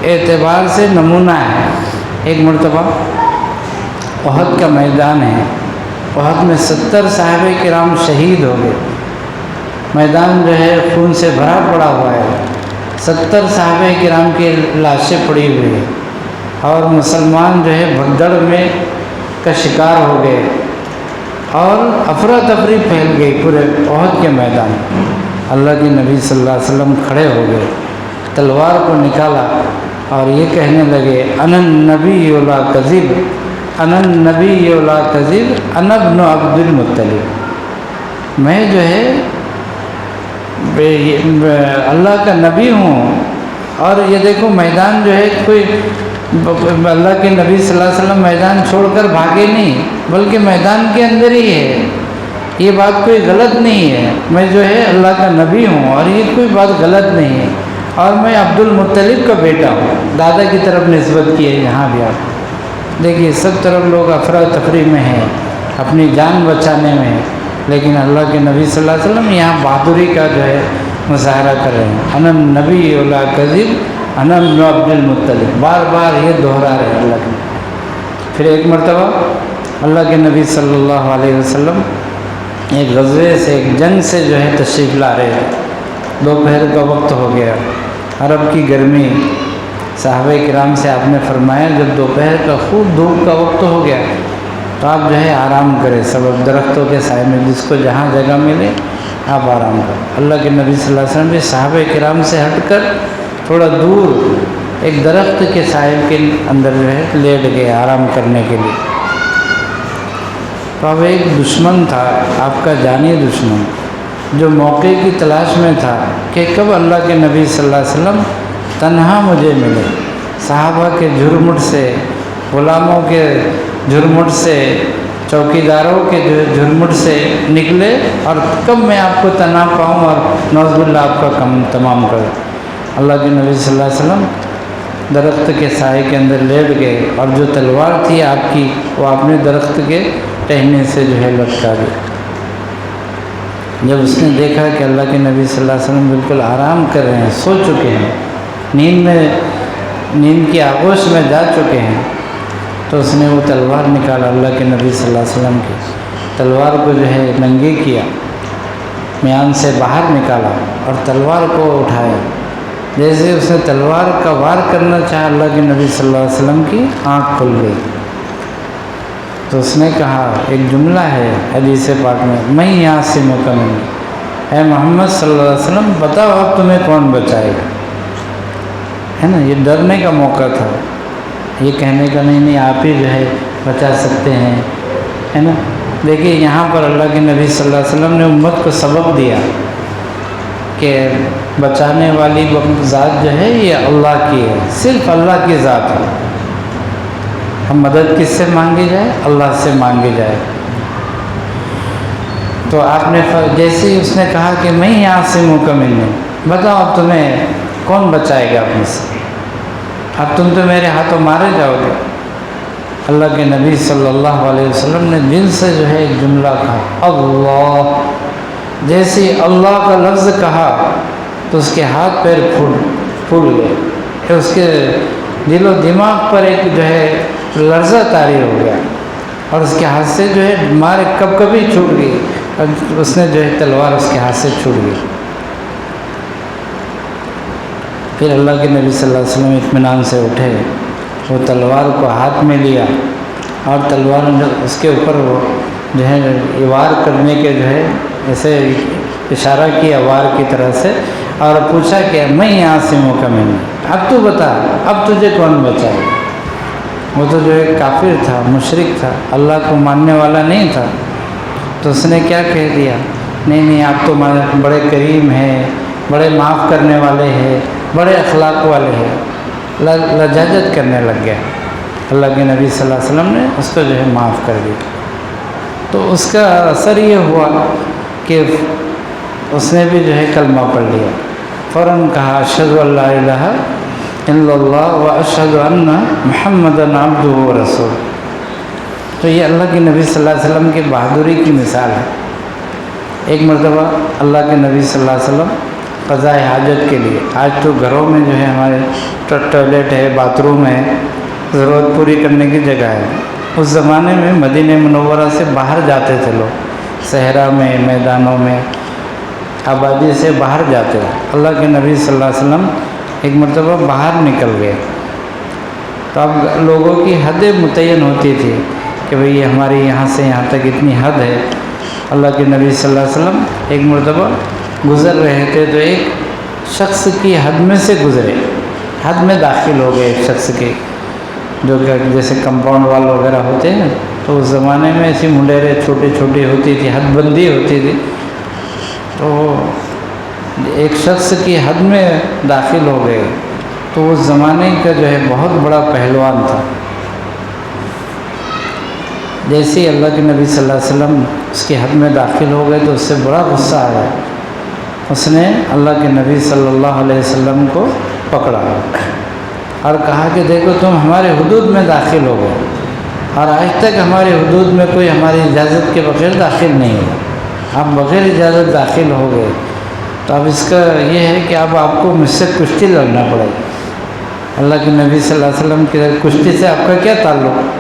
اعتبار سے نمونہ ہے۔ ایک مرتبہ احد کا میدان ہے، احد میں 70 صحابہ کرام شہید ہو گئے، میدان جو ہے خون سے بھرا پڑا ہوا ہے، 70 صحابہ کرام کی لاشیں پڑی ہوئی ہیں، اور مسلمان جو ہے بھگدڑ میں کا شکار ہو گئے اور افراتفری پھیل گئی پورے احد کے میدان۔ اللہ کے نبی صلی اللہ علیہ وسلم کھڑے ہو گئے، تلوار کو نکالا اور یہ کہنے لگے انا النبی لا کذب، انا النبی لا کذب، انا ابن عبد المطلب، میں جو ہے اللہ کا نبی ہوں۔ اور یہ دیکھو میدان جو ہے کوئی اللہ کے نبی صلی اللہ علیہ وسلم میدان چھوڑ کر بھاگے نہیں، بلکہ میدان کے اندر ہی ہے، یہ بات کوئی غلط نہیں ہے، میں جو ہے اللہ کا نبی ہوں اور یہ کوئی بات غلط نہیں ہے، اور میں عبد المطلب کا بیٹا ہوں، دادا کی طرف نسبت کی ہے۔ یہاں بھی آپ دیکھیے سب طرف لوگ افراتفری میں ہیں، اپنی جان بچانے میں، لیکن اللہ کے نبی صلی اللہ علیہ وسلم یہاں بہادری کا جو ہے مظاہرہ کر رہے ہیں، انا النبی لا کذب، انا ابن عبد المطلب، بار بار یہ دہرا رہے ہیں اللہ کے۔ پھر ایک مرتبہ اللہ کے نبی صلی اللہ علیہ وسلم ایک غزوے سے، ایک جنگ سے جو ہے تشریف لا رہے ہیں، دوپہر کا وقت ہو گیا، عرب کی گرمی، صحابہ کرام سے آپ نے فرمایا جب دوپہر کا خوب دھوپ کا وقت ہو گیا تو آپ جو ہے آرام کریں، سب درختوں کے سائے میں، جس کو جہاں جگہ ملے آپ آرام کریں۔ اللہ کے نبی صلی اللہ علیہ وسلم بھی صحابہ کرام سے ہٹ کر تھوڑا دور ایک درخت کے سائے کے اندر جو ہے لیٹ گئے آرام کرنے کے لیے۔ تو اب ایک دشمن تھا، آپ کا جانی دشمن، جو موقع کی تلاش میں تھا کہ کب اللہ کے نبی صلی اللہ علیہ وسلم تنہا مجھے ملے، صحابہ کے جھرمٹ سے، غلاموں کے جھرمٹ سے، چوکیداروں کے جھرمٹ سے نکلے، اور کب میں آپ کو تنہا پاؤں اور نعوذ باللہ آپ کا کام تمام کروں۔ اللہ کے نبی صلی اللہ علیہ وسلم درخت کے سائے کے اندر لیٹ گئے، اور جو تلوار تھی آپ کی وہ آپ نے درخت کے ٹہنے سے جو ہے لٹکا دی۔ جب اس نے دیکھا کہ اللہ کے نبی صلی اللہ علیہ وسلم بالکل آرام کر رہے ہیں، سو چکے ہیں، نیند کی آغوش میں جا چکے ہیں، تو اس نے وہ تلوار نکالا، اللہ کے نبی صلی اللہ علیہ وسلم کی تلوار کو جو ہے ننگی کیا، میان سے باہر نکالا اور تلوار کو اٹھایا۔ جیسے اس نے تلوار کا وار کرنا چاہا، اللہ کے نبی صلی اللہ علیہ وسلم کی آنکھ کھل گئی۔ تو اس نے کہا، ایک جملہ ہے حدیث پاک میں، میں یہاں سے مکمل، اے محمد صلی اللہ علیہ وسلم بتاؤ اب تمہیں کون بچائے گا، ہے نا، یہ ڈرنے کا موقع تھا، یہ کہنے کا نہیں آپ ہی جو ہے بچا سکتے ہیں، ہے نا۔ دیکھیے یہاں پر اللہ کے نبی صلی اللہ علیہ وسلم نے امت کو سبق دیا کہ بچانے والی ذات جو ہے یہ اللہ کی ہے، صرف اللہ کی ذات ہے، ہم مدد کس سے مانگی جائے؟ اللہ سے مانگی جائے۔ تو آپ نے جیسے ہی اس نے کہا کہ میں یہاں سے مکمل ہوں، بتاؤ اب تمہیں کون بچائے گا اپنے سے، اب تم تو میرے ہاتھوں مارے جاؤ گے۔ اللہ کے نبی صلی اللہ علیہ وسلم نے دل سے جو ہے ایک جملہ کہا، اللہ، جیسے اللہ کا لفظ کہا تو اس کے ہاتھ پیر پھول گئے، پھر اس کے دل و دماغ پر ایک جو ہے لرزہ طاری ہو گیا، اور اس کے ہاتھ سے جو ہے مار کبھی چھوٹ گئی، اور اس نے جو ہے تلوار اس کے ہاتھ سے چھوٹ گئی۔ پھر اللہ کے نبی صلی اللہ علیہ وسلم اطمینان سے اٹھے، وہ تلوار کو ہاتھ میں لیا، اور تلوار اس کے اوپر وہ جو ہے وار کرنے کے جو ہے ایسے اشارہ کیا وار کی طرح سے، اور پوچھا کہ میں یہاں سے مکمل ہوں، اب تو بتا اب تجھے کون بچائے۔ وہ تو جو ہے کافر تھا، مشرک تھا، اللہ کو ماننے والا نہیں تھا، تو اس نے کیا کہہ دیا، نہیں آپ تو بڑے کریم ہیں، بڑے معاف کرنے والے ہیں، بڑے اخلاق والے ہیں، لجاجت کرنے لگ گیا۔ اللہ کے نبی صلی اللہ علیہ وسلم نے اس کو جو ہے معاف کر دیا۔ تو اس کا اثر یہ ہوا کہ اس نے بھی جو ہے کلمہ پڑھ لیا، فوراً کہا اشہد ان لا الہ الا اللہ واشہد ان محمدًا عبدہ ورسولہ۔ تو یہ اللہ کے نبی صلی اللہ علیہ وسلم کی بہادری کی مثال ہے۔ ایک مرتبہ اللہ کے نبی صلی اللہ علیہ وسلم قضاء حاجت کے لیے، آج تو گھروں میں جو ہے ہمارے ٹوائلٹ ہے، باتھ روم ہے، ضرورت پوری کرنے کی جگہ ہے، اس زمانے میں مدینہ منورہ سے باہر جاتے تھے لوگ، صحرا میں، میدانوں میں، آبادی سے باہر جاتے تھے۔ اللہ کے نبی صلی اللہ علیہ وسلم ایک مرتبہ باہر نکل گئے، تو اب لوگوں کی حدیں متعین ہوتی تھی کہ بھئی ہماری یہاں سے یہاں تک اتنی حد ہے۔ اللہ کے نبی صلی اللہ علیہ وسلم ایک مرتبہ گزر رہے تھے تو ایک شخص کی حد میں سے گزرے، حد میں داخل ہو گئے ایک شخص کے، جو کہ جیسے کمپاؤنڈ وال وغیرہ ہوتے ہیں، تو اس زمانے میں ایسی منڈیریں چھوٹی چھوٹی ہوتی تھی، حد بندی ہوتی تھی، تو ایک شخص کی حد میں داخل ہو گئے، تو اس زمانے کا جو ہے بہت بڑا پہلوان تھا۔ جیسے ہی اللہ کے نبی صلی اللہ علیہ وسلم اس کی حد میں داخل ہو گئے تو اس سے بڑا غصہ آیا، اس نے اللہ کے نبی صلی اللہ علیہ وسلم کو پکڑا اور کہا کہ دیکھو تم ہمارے حدود میں داخل ہو گئے، اور آج تک ہمارے حدود میں کوئی ہماری اجازت کے بغیر داخل نہیں ہوا، آپ بغیر اجازت داخل ہو گئے، تو اب اس کا یہ ہے کہ اب آپ کو مجھ سے کشتی لڑنا پڑے گی۔ اللہ کے نبی صلی اللہ علیہ وسلم کی کشتی سے آپ کا کیا تعلق؟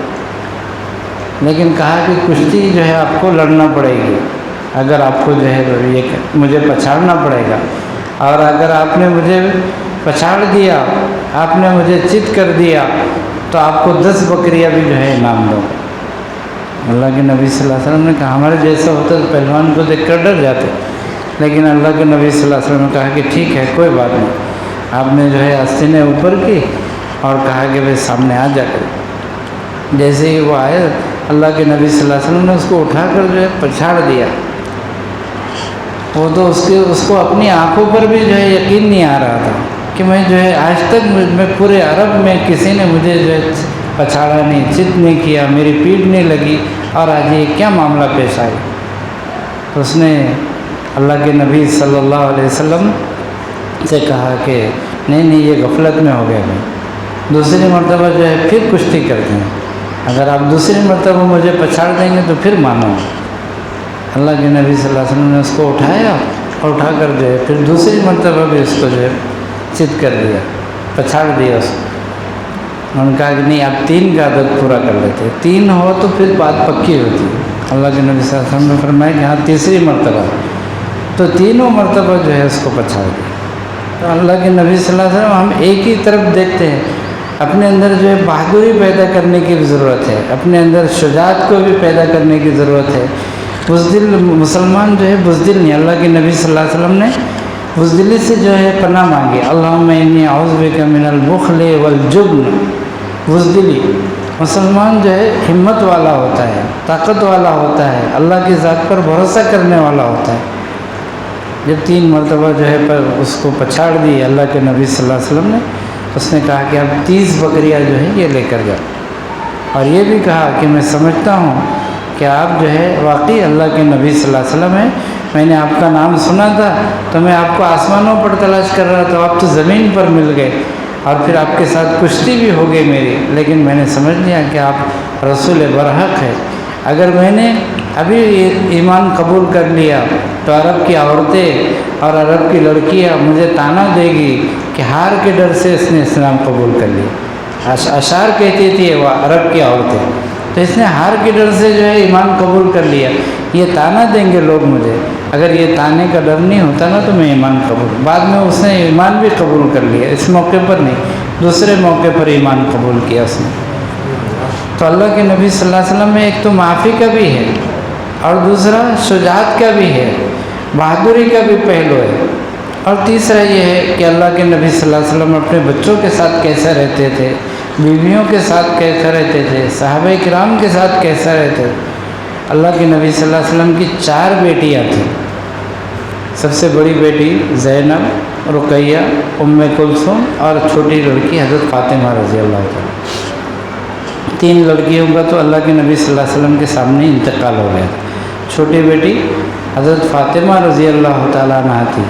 لیکن کہا کہ کشتی جو ہے آپ کو لڑنا پڑے گی، اگر آپ کو جو ہے یہ مجھے پچھاڑنا پڑے گا، اور اگر آپ نے مجھے پچھاڑ دیا، آپ نے مجھے چت کر دیا، تو آپ کو 10 بکریاں بھی جو ہے انعام دو۔ اللہ کے نبی صلی اللہ علیہ وسلم نے کہا ہمارے جیسا ہوتا تو پہلوان کو دیکھ کر ڈر جاتے، لیکن اللہ کے نبی صلی اللہ علیہ وسلم نے کہا کہ ٹھیک ہے کوئی بات نہیں۔ آپ نے جو ہے آستینیں اوپر کی اور کہا کہ بھائی سامنے آ جا کر، جیسے ہی وہ آئے اللہ کے نبی صلی اللہ علیہ وسلم نے اس کو اٹھا کر جو ہے پچھاڑ دیا۔ وہ تو اس کو اپنی آنکھوں پر بھی جو ہے یقین نہیں آ رہا تھا کہ میں جو ہے آج تک میں پورے عرب میں کسی نے مجھے جو ہے پچھاڑا نہیں، چت نہیں کیا، میری پیٹھ نہیں لگی، اور آج یہ کیا معاملہ پیش آیا۔ تو اس نے اللہ کے نبی صلی اللہ علیہ وسلم سے کہا کہ نہیں یہ غفلت میں ہو گیا، میں دوسری مرتبہ جو ہے پھر کشتی کرتے ہیں، اگر آپ دوسری مرتبہ مجھے پچھاڑ دیں گے تو پھر مانو۔ اللہ کے نبی صلی اللہ علیہ وسلم نے اس کو اٹھایا اور اٹھا کر جو ہے پھر دوسری مرتبہ بھی اس کو جو ہے چت کر دیا، پچھاڑ دیا اس کو۔ انہوں نے کہا کہ نہیں آپ 3 کا عدد پورا کر لیتے، 3 ہو تو پھر بات پکی ہوتی ہے۔ اللہ کے نبی صلی اللہ علیہ وسلم نے فرمایا کہ ہاں تیسری مرتبہ، تو تینوں مرتبہ جو ہے اس کو پچھاڑ دیا۔ تو اللہ کے نبی صلی اللہ علیہ وسلم ہم ایک ہی طرف دیکھتے ہیں، اپنے اندر جو ہے بہادری پیدا کرنے کی بھی ضرورت ہے، اپنے اندر شجاعت کو بھی پیدا کرنے کی ضرورت ہے۔ بزدل مسلمان جو ہے بزدل نہیں، اللہ کے نبی صلی اللہ علیہ وسلم نے بزدلی سے جو ہے پناہ مانگی، اللہم انی اعوذ بک من البخل والجبن۔ بزدلی، مسلمان جو ہے ہمت والا ہوتا ہے، طاقت والا ہوتا ہے، اللہ کی ذات پر بھروسہ کرنے والا ہوتا ہے۔ جب 3 مرتبہ جو ہے اس کو پچھاڑ دی اللہ کے نبی صلی اللہ علیہ وسلم نے، اس نے کہا کہ اب 30 بکریاں جو ہیں یہ لے کر جاؤ، اور یہ بھی کہا کہ میں سمجھتا ہوں کہ آپ جو ہے واقعی اللہ کے نبی صلی اللہ علیہ وسلم ہیں، میں نے آپ کا نام سنا تھا تو میں آپ کو آسمانوں پر تلاش کر رہا تھا، آپ تو زمین پر مل گئے، اور پھر آپ کے ساتھ کشتی بھی ہو گئی میری، لیکن میں نے سمجھ لیا کہ آپ رسول برحق ہے۔ اگر میں نے ابھی ایمان قبول کر لیا تو عرب کی عورتیں اور عرب کی لڑکیاں مجھے طعنہ دے گی کہ ہار کے ڈر سے اس نے اسلام قبول کر لیا۔ اشعار کہتی تھی وہ عرب کی عورتیں، تو اس نے ہار کے ڈر سے جو ہے ایمان قبول کر لیا، یہ طعنہ دیں گے لوگ مجھے، اگر یہ طعنے کا ڈر نہیں ہوتا نا تو میں ایمان قبول۔ بعد میں اس نے ایمان بھی قبول کر لیا، اس موقع پر نہیں، دوسرے موقع پر ایمان قبول کیا اس نے۔ تو اللہ کے نبی صلی اللہ علیہ وسلم میں ایک تو معافی کا بھی ہے، اور دوسرا شجاعت کا بھی ہے، بہادری کا بھی پہلو ہے، اور تیسرا یہ ہے کہ اللہ کے نبی صلی اللہ علیہ وسلم اپنے بچوں کے ساتھ کیسے رہتے تھے، بیویوں کے ساتھ کیسے رہتے تھے، صحابہ کرام کے ساتھ کیسے رہتے تھے۔ اللہ کے نبی صلی اللہ علیہ وسلم کی 4 بیٹیاں تھیں، سب سے بڑی بیٹی زینب، رقیہ، ام کلثوم، اور چھوٹی لڑکی حضرت فاطمہ رضی اللہ تعالیٰ۔ 3 لڑکیوں کا تو اللہ کے نبی صلی اللہ علیہ وسلم کے سامنے انتقال ہو گیا۔ چھوٹی بیٹی حضرت فاطمہ رضی اللہ تعالیٰ عنہ تھی،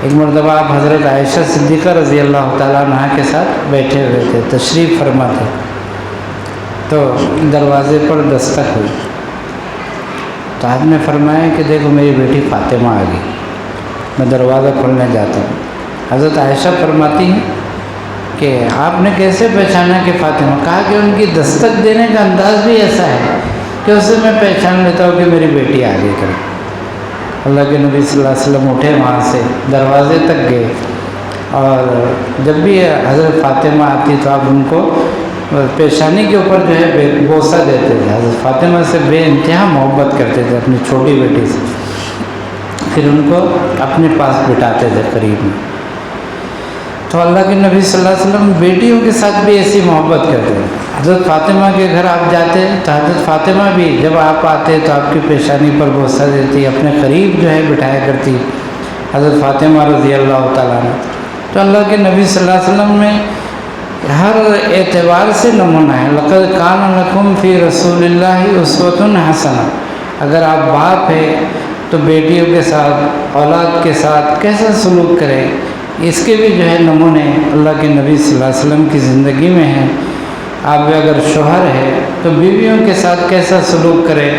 ایک مرتبہ آپ حضرت عائشہ صدیقہ رضی اللہ تعالیٰ عنہ کے ساتھ بیٹھے ہوئے تھے، تشریف فرما تھے، تو دروازے پر دستک ہوئی، تو آپ نے فرمایا کہ دیکھو میری بیٹی فاطمہ آ گئی، میں دروازہ کھولنے جاتا ہوں۔ حضرت عائشہ فرماتی ہیں کہ آپ نے کیسے پہچانا کہ فاطمہ؟ کہا کہ ان کی دستک دینے کا انداز بھی ایسا ہے کہ اس سے میں پہچان لیتا ہوں کہ میری بیٹی آ گئی کر۔ اللہ کے نبی صلی اللہ علیہ وسلم اٹھے، وہاں سے دروازے تک گئے، اور جب بھی حضرت فاطمہ آتی تو آپ ان کو پیشانی کے اوپر جو ہے بوسہ دیتے تھے۔ حضرت فاطمہ سے بے انتہا محبت کرتے تھے اپنی چھوٹی بیٹی سے، پھر ان کو اپنے پاس بٹھاتے تھے قریب میں۔ تو اللہ کے نبی صلی اللہ علیہ وسلم بیٹیوں کے ساتھ بھی ایسی محبت کرتے ہیں۔ حضرت فاطمہ کے گھر آپ جاتے تو حضرت فاطمہ بھی جب آپ آتے تو آپ کی پیشانی پر بوسہ دیتی، اپنے قریب جو ہے بٹھایا کرتی حضرت فاطمہ رضی اللہ تعالیٰ عنہ۔ تو اللہ کے نبی صلی اللہ علیہ وسلم میں ہر اعتبار سے نمونہ ہے۔ لقد کان لکم فی رسول اللہ اسوۃ حسنہ۔ اگر آپ باپ ہیں تو بیٹیوں کے ساتھ، اولاد کے ساتھ کیسا سلوک کریں، اس کے بھی جو ہے نمونے اللہ کے نبی صلی اللہ علیہ وسلم کی زندگی میں ہیں۔ آپ اگر شوہر ہے تو بیویوں کے ساتھ کیسا سلوک کریں۔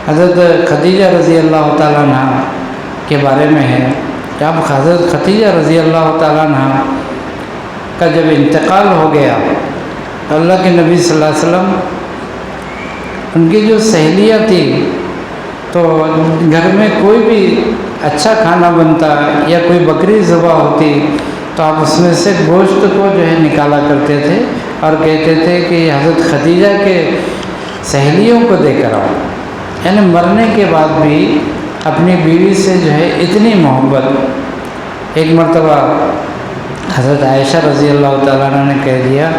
حضرت خدیجہ رضی اللہ تعالیٰ عنہ کے بارے میں ہے کہ اب حضرت خدیجہ رضی اللہ تعالیٰ عنہ کا جب انتقال ہو گیا، اللہ کے نبی صلی اللہ علیہ وسلم، ان کی جو سہیلیاں تھیں، تو گھر میں کوئی بھی اچھا کھانا بنتا یا کوئی بکری ذبح ہوتی تو آپ اس میں سے گوشت کو جو ہے نکالا کرتے تھے اور کہتے تھے کہ حضرت خدیجہ کے سہیلیوں کو دے کر آؤ۔ یعنی مرنے کے بعد بھی اپنی بیوی سے جو ہے اتنی محبت۔ ایک مرتبہ حضرت عائشہ رضی اللہ تعالیٰ عنہ نے کہہ دیا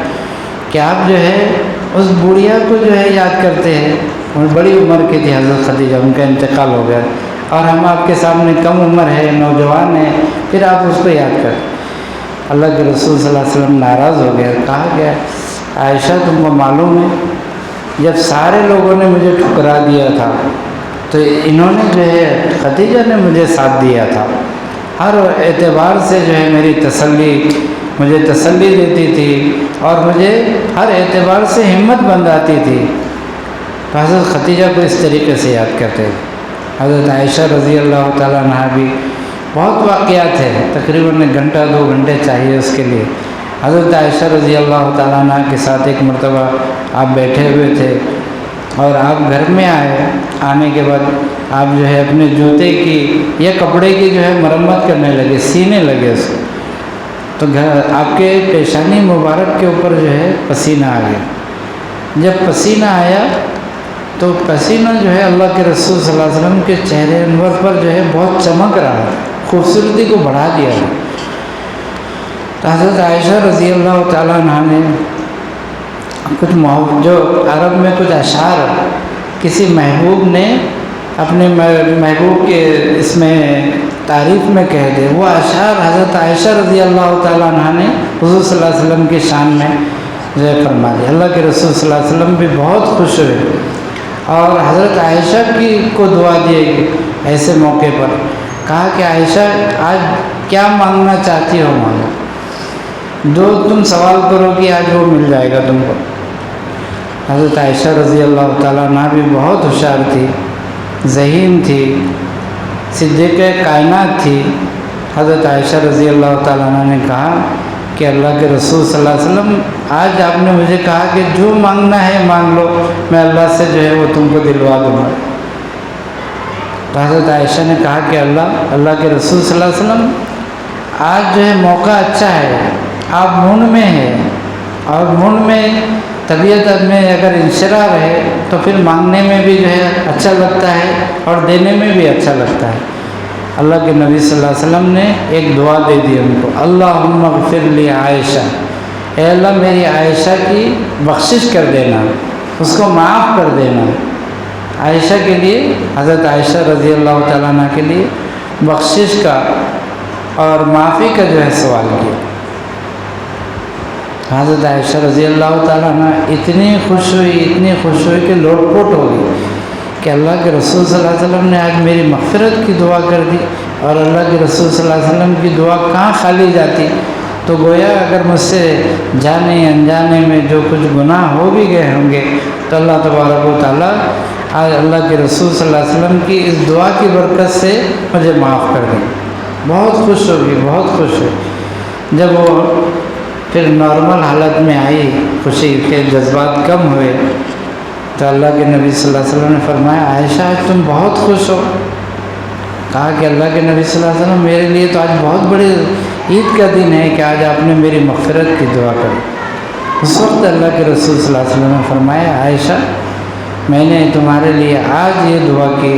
کہ آپ جو ہے اس بوڑھیا کو جو ہے یاد کرتے ہیں، وہ بڑی عمر کی تھی حضرت خدیجہ، ان کا انتقال ہو گیا، اور ہم آپ کے سامنے کم عمر ہے، نوجوان ہیں، پھر آپ اس کو یاد کریں۔ اللہ کے رسول صلی اللہ علیہ وسلم ناراض ہو گیا، کہا گیا عائشہ تم کو معلوم ہے جب سارے لوگوں نے مجھے ٹھکرا دیا تھا تو انہوں نے جو ہے خدیجہ نے مجھے ساتھ دیا تھا، ہر اعتبار سے جو ہے میری مجھے تسلی دیتی تھی اور مجھے ہر اعتبار سے ہمت بندھاتی تھی۔ تو حضرت خدیجہ کو اس طریقے سے یاد کرتے ہیں۔ حضرت عائشہ رضی اللہ تعالیٰ عنہ بھی بہت واقعات ہیں، تقریباً 1 گھنٹہ 2 گھنٹے چاہیے اس کے لیے۔ حضرت عائشہ رضی اللہ تعالیٰ عنہ کے ساتھ ایک مرتبہ آپ بیٹھے ہوئے تھے اور آپ گھر میں آنے کے بعد آپ جو ہے اپنے جوتے کی یا کپڑے کی جو ہے مرمت کرنے لگے، سینے لگے اس کو، تو آپ کے پیشانی مبارک کے اوپر جو ہے پسینہ آ گیا۔ جب پسینہ آیا تو پسینہ جو ہے اللہ کے رسول صلی اللہ علیہ وسلم کے چہرے انور پر جو ہے بہت چمک رہا ہے، خوبصورتی کو بڑھا دیا ہے۔ تو حضرت عائشہ رضی اللہ تعالیٰ عنہ نے کچھ جو عرب میں کچھ اشعار کسی محبوب نے اپنے محبوب کے اس میں تعریف میں کہہ دے، وہ اشعار حضرت عائشہ رضی اللہ تعالیٰ عنہ نے حضور صلی اللہ علیہ وسلم کی شان میں جو ہے فرما دیا۔ اللہ کے رسول صلی اللہ علیہ وسلم بھی بہت خوش ہوئے اور حضرت عائشہ کو دعا دیے گی ایسے موقع پر، کہا کہ عائشہ آج کیا مانگنا چاہتی ہو مانگو، جو تم سوال کرو گی آج وہ مل جائے گا تم کو۔ حضرت عائشہ رضی اللہ تعالیٰ عنہ بھی بہت ہوشیار تھی، ذہین تھی، صدیقہ کائنات تھی۔ حضرت عائشہ رضی اللہ تعالیٰ عنہ نے کہا کہ اللہ کے رسول صلی اللہ علیہ وسلم آج آپ نے مجھے کہا کہ جو مانگنا ہے مانگ لو، میں اللہ سے جو ہے وہ تم کو دلوا دوں گا۔ تو حضرت عائشہ نے کہا کہ اللہ کے رسول صلی اللہ علیہ وسلم آج جو ہے موقع اچھا ہے، آپ منہ میں ہیں اور منہ میں طبیعت میں اگر انشراح ہے تو پھر مانگنے میں بھی جو ہے اچھا لگتا ہے اور دینے میں بھی اچھا لگتا ہے۔ اللہ کے نبی صلی اللہ علیہ وسلم نے ایک دعا دے دی ان کو، اللہم اغفر لی عائشہ، اے اللہ میری عائشہ کی بخشش کر دینا، اس کو معاف کر دینا۔ عائشہ کے لیے، حضرت عائشہ رضی اللہ تعالیٰ عنہ کے لیے بخشش کا اور معافی کا جو ہے سوال کیا۔ حضرت عائشہ رضی اللہ تعالیٰ عنہ اتنی خوش ہوئی کہ لوٹ پوٹ ہو گئی کہ اللہ کے رسول صلی اللہ علیہ وسلم نے آج میری مغفرت کی دعا کر دی، اور اللہ کے رسول صلی اللہ علیہ وسلم کی دعا کہاں خالی جاتی. تو گویا اگر مجھ سے جانے انجانے میں جو کچھ گناہ ہو بھی گئے ہوں گے تو اللہ تبارک و تعالیٰ آج اللہ کے رسول صلی اللہ علیہ وسلم کی اس دعا کی برکت سے مجھے معاف کر دیں. بہت خوش ہوگی، بہت خوش ہوئی. جب وہ پھر نارمل حالت میں آئی، خوشی کے جذبات کم ہوئے، تو اللہ کے نبی صلی اللہ علیہ وسلم نے فرمایا عائشہ تم بہت خوش ہو. کہا کہ اللہ کے نبی صلی اللہ علیہ وسلم میرے لیے تو آج بہت بڑے عید کا دن ہے کہ آج آپ نے میری مغفرت کی دعا کری. اس وقت اللہ کے رسول صلی اللہ علیہ وسلم نے فرمایا عائشہ میں نے تمہارے لیے آج یہ دعا کی،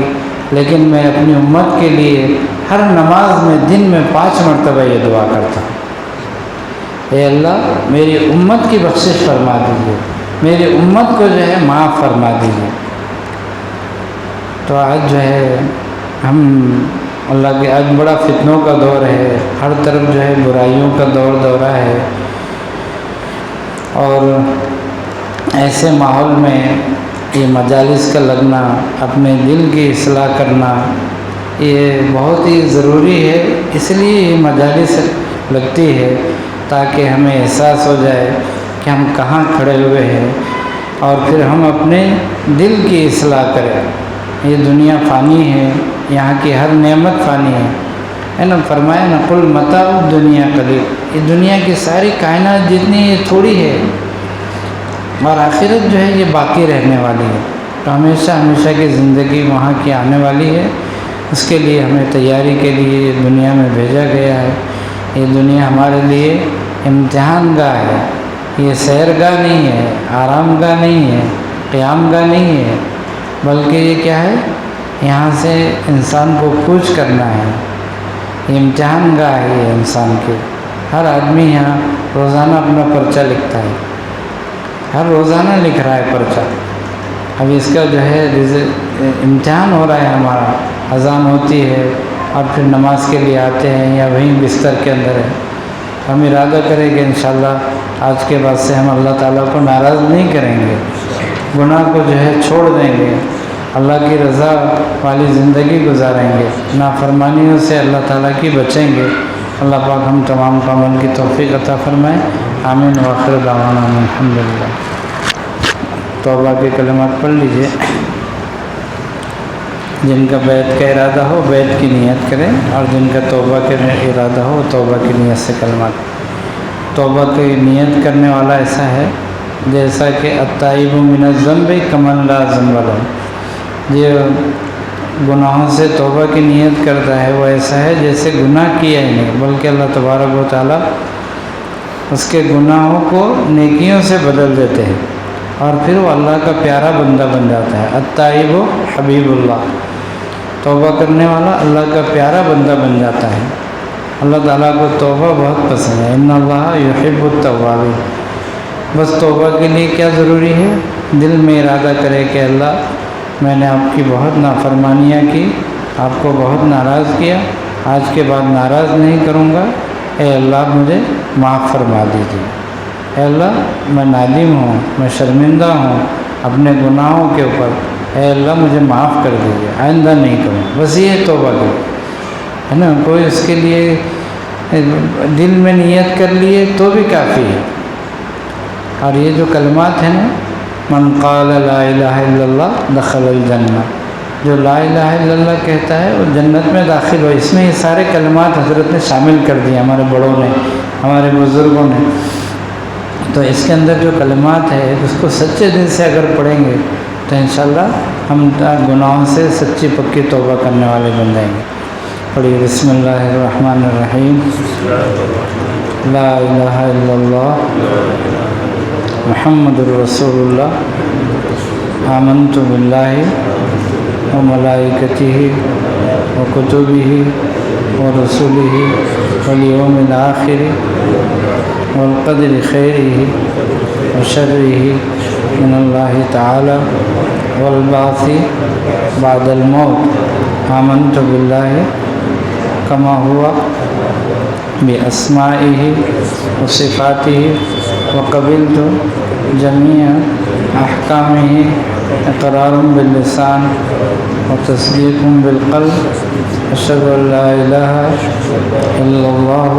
لیکن میں اپنی امت کے لیے ہر نماز میں دن میں 5 مرتبہ یہ دعا کرتا ہوں. اے اللہ میری امت کی بخشش فرما دیجیے، میری امت کو جو ہے معاف فرما دیجیے. تو آج جو ہے ہم اللہ کے آج بڑا فتنوں کا دور ہے، ہر طرف جو ہے برائیوں کا دورہ ہے، اور ایسے ماحول میں یہ مجالس کا لگنا، اپنے دل کی اصلاح کرنا یہ بہت ہی ضروری ہے. اس لیے یہ مجالس لگتی ہے تاکہ ہمیں احساس ہو جائے کہ ہم کہاں کھڑے ہوئے ہیں، اور پھر ہم اپنے دل کی اصلاح کریں. یہ دنیا فانی ہے، یہاں کی ہر نعمت فانی ہے نا. فرمایا نا قل متاع الدنیا قلیل، یہ دنیا کی ساری کائنات جتنی یہ تھوڑی ہے، اور آخرت جو ہے یہ باقی رہنے والی ہے. تو ہمیشہ ہمیشہ کی زندگی وہاں کی آنے والی ہے. اس کے لیے ہمیں تیاری کے لیے یہ دنیا میں بھیجا گیا ہے. یہ دنیا ہمارے لیے امتحان گاہ ہے، یہ سیر گاہ نہیں ہے، آرام گاہ نہیں ہے، قیام گاہ نہیں ہے، بلکہ یہ کیا ہے، یہاں سے انسان کو کوچ کرنا ہے. یہ امتحان گاہ ہے یہ انسان کے. ہر آدمی یہاں روزانہ اپنا پرچہ لکھتا ہے، ہر روزانہ لکھ رہا ہے پرچہ. اب اس کا جو ہے امتحان ہو رہا ہے ہمارا. اذان ہوتی ہے اور پھر نماز کے لیے آتے ہیں یا وہیں بستر کے اندر ہے. ہم ارادہ کریں کہ انشاءاللہ آج کے بعد سے ہم اللہ تعالیٰ کو ناراض نہیں کریں گے، گناہ کو جو ہے چھوڑ دیں گے، اللہ کی رضا والی زندگی گزاریں گے، نافرمانیوں سے اللہ تعالیٰ کی بچیں گے. اللہ پاک ہم تمام کو عمل کی توفیق عطا فرمائے. آمین. وآخر دعوانا الحمدللہ. توبہ کے کلمات پڑھ لیجئے. جن کا بیعت کا ارادہ ہو بیعت کی نیت کریں، اور جن کا توبہ کا ارادہ ہو توبہ کی نیت سے کلمات. توبہ کی نیت کرنے والا ایسا ہے جیسا کہ التائب من الذنب کمن لا ذنب لہ. یہ گناہوں سے توبہ کی نیت کرتا ہے وہ ایسا ہے جیسے گناہ کیا ہی نہیں، بلکہ اللہ تبارک و تعالیٰ اس کے گناہوں کو نیکیوں سے بدل دیتے ہیں، اور پھر وہ اللہ کا پیارا بندہ بن جاتا ہے. التائب حبیب اللہ، توبہ کرنے والا اللہ کا پیارا بندہ بن جاتا ہے. اللہ تعالیٰ کو توبہ بہت پسند ہے. ان اللہ یحب التوابین. بس توبہ کے لیے کیا ضروری ہے؟ دل میں ارادہ کرے کہ اللہ میں نے آپ کی بہت نافرمانیاں کی، آپ کو بہت ناراض کیا، آج کے بعد ناراض نہیں کروں گا. اے اللہ مجھے معاف فرما دیجیے. اے اللہ میں نادم ہوں، میں شرمندہ ہوں اپنے گناہوں کے اوپر. اے اللہ مجھے معاف کر دیجیے، آئندہ نہیں کروں. بس یہ توبہ ہے نا. کوئی اس کے لیے دل میں نیت کر لیے تو بھی کافی ہے. اور یہ جو کلمات ہیں نا، من قال لا الہ الا اللہ دخل الجنہ، جو لا الہ الا اللہ کہتا ہے وہ جنت میں داخل ہو. اس میں یہ سارے کلمات حضرت نے شامل کر دیے، ہمارے بڑوں نے، ہمارے بزرگوں نے. تو اس کے اندر جو کلمات ہے اس کو سچے دل سے اگر پڑھیں گے تو انشاءاللہ ہم گناہوں سے سچی پکی توبہ کرنے والے بن جائیں گے. پڑھیے بسم اللہ الرحمن الرحیم. لا الہ الا اللہ محمد الرسول اللہ. آمنت باللہ وملائکتہ وکتبہ ورسلہ والیوم الآخر والقدر خیرہ وشرہ من اللہ تعالی والبعث بعد الموت. آمنت باللہ کما ہوا باسمائہ وصفاتہ وقبلت جمیع احکامہ اقرار باللسان وتصدیق بالقلب أشهد أن لا إله إلا الله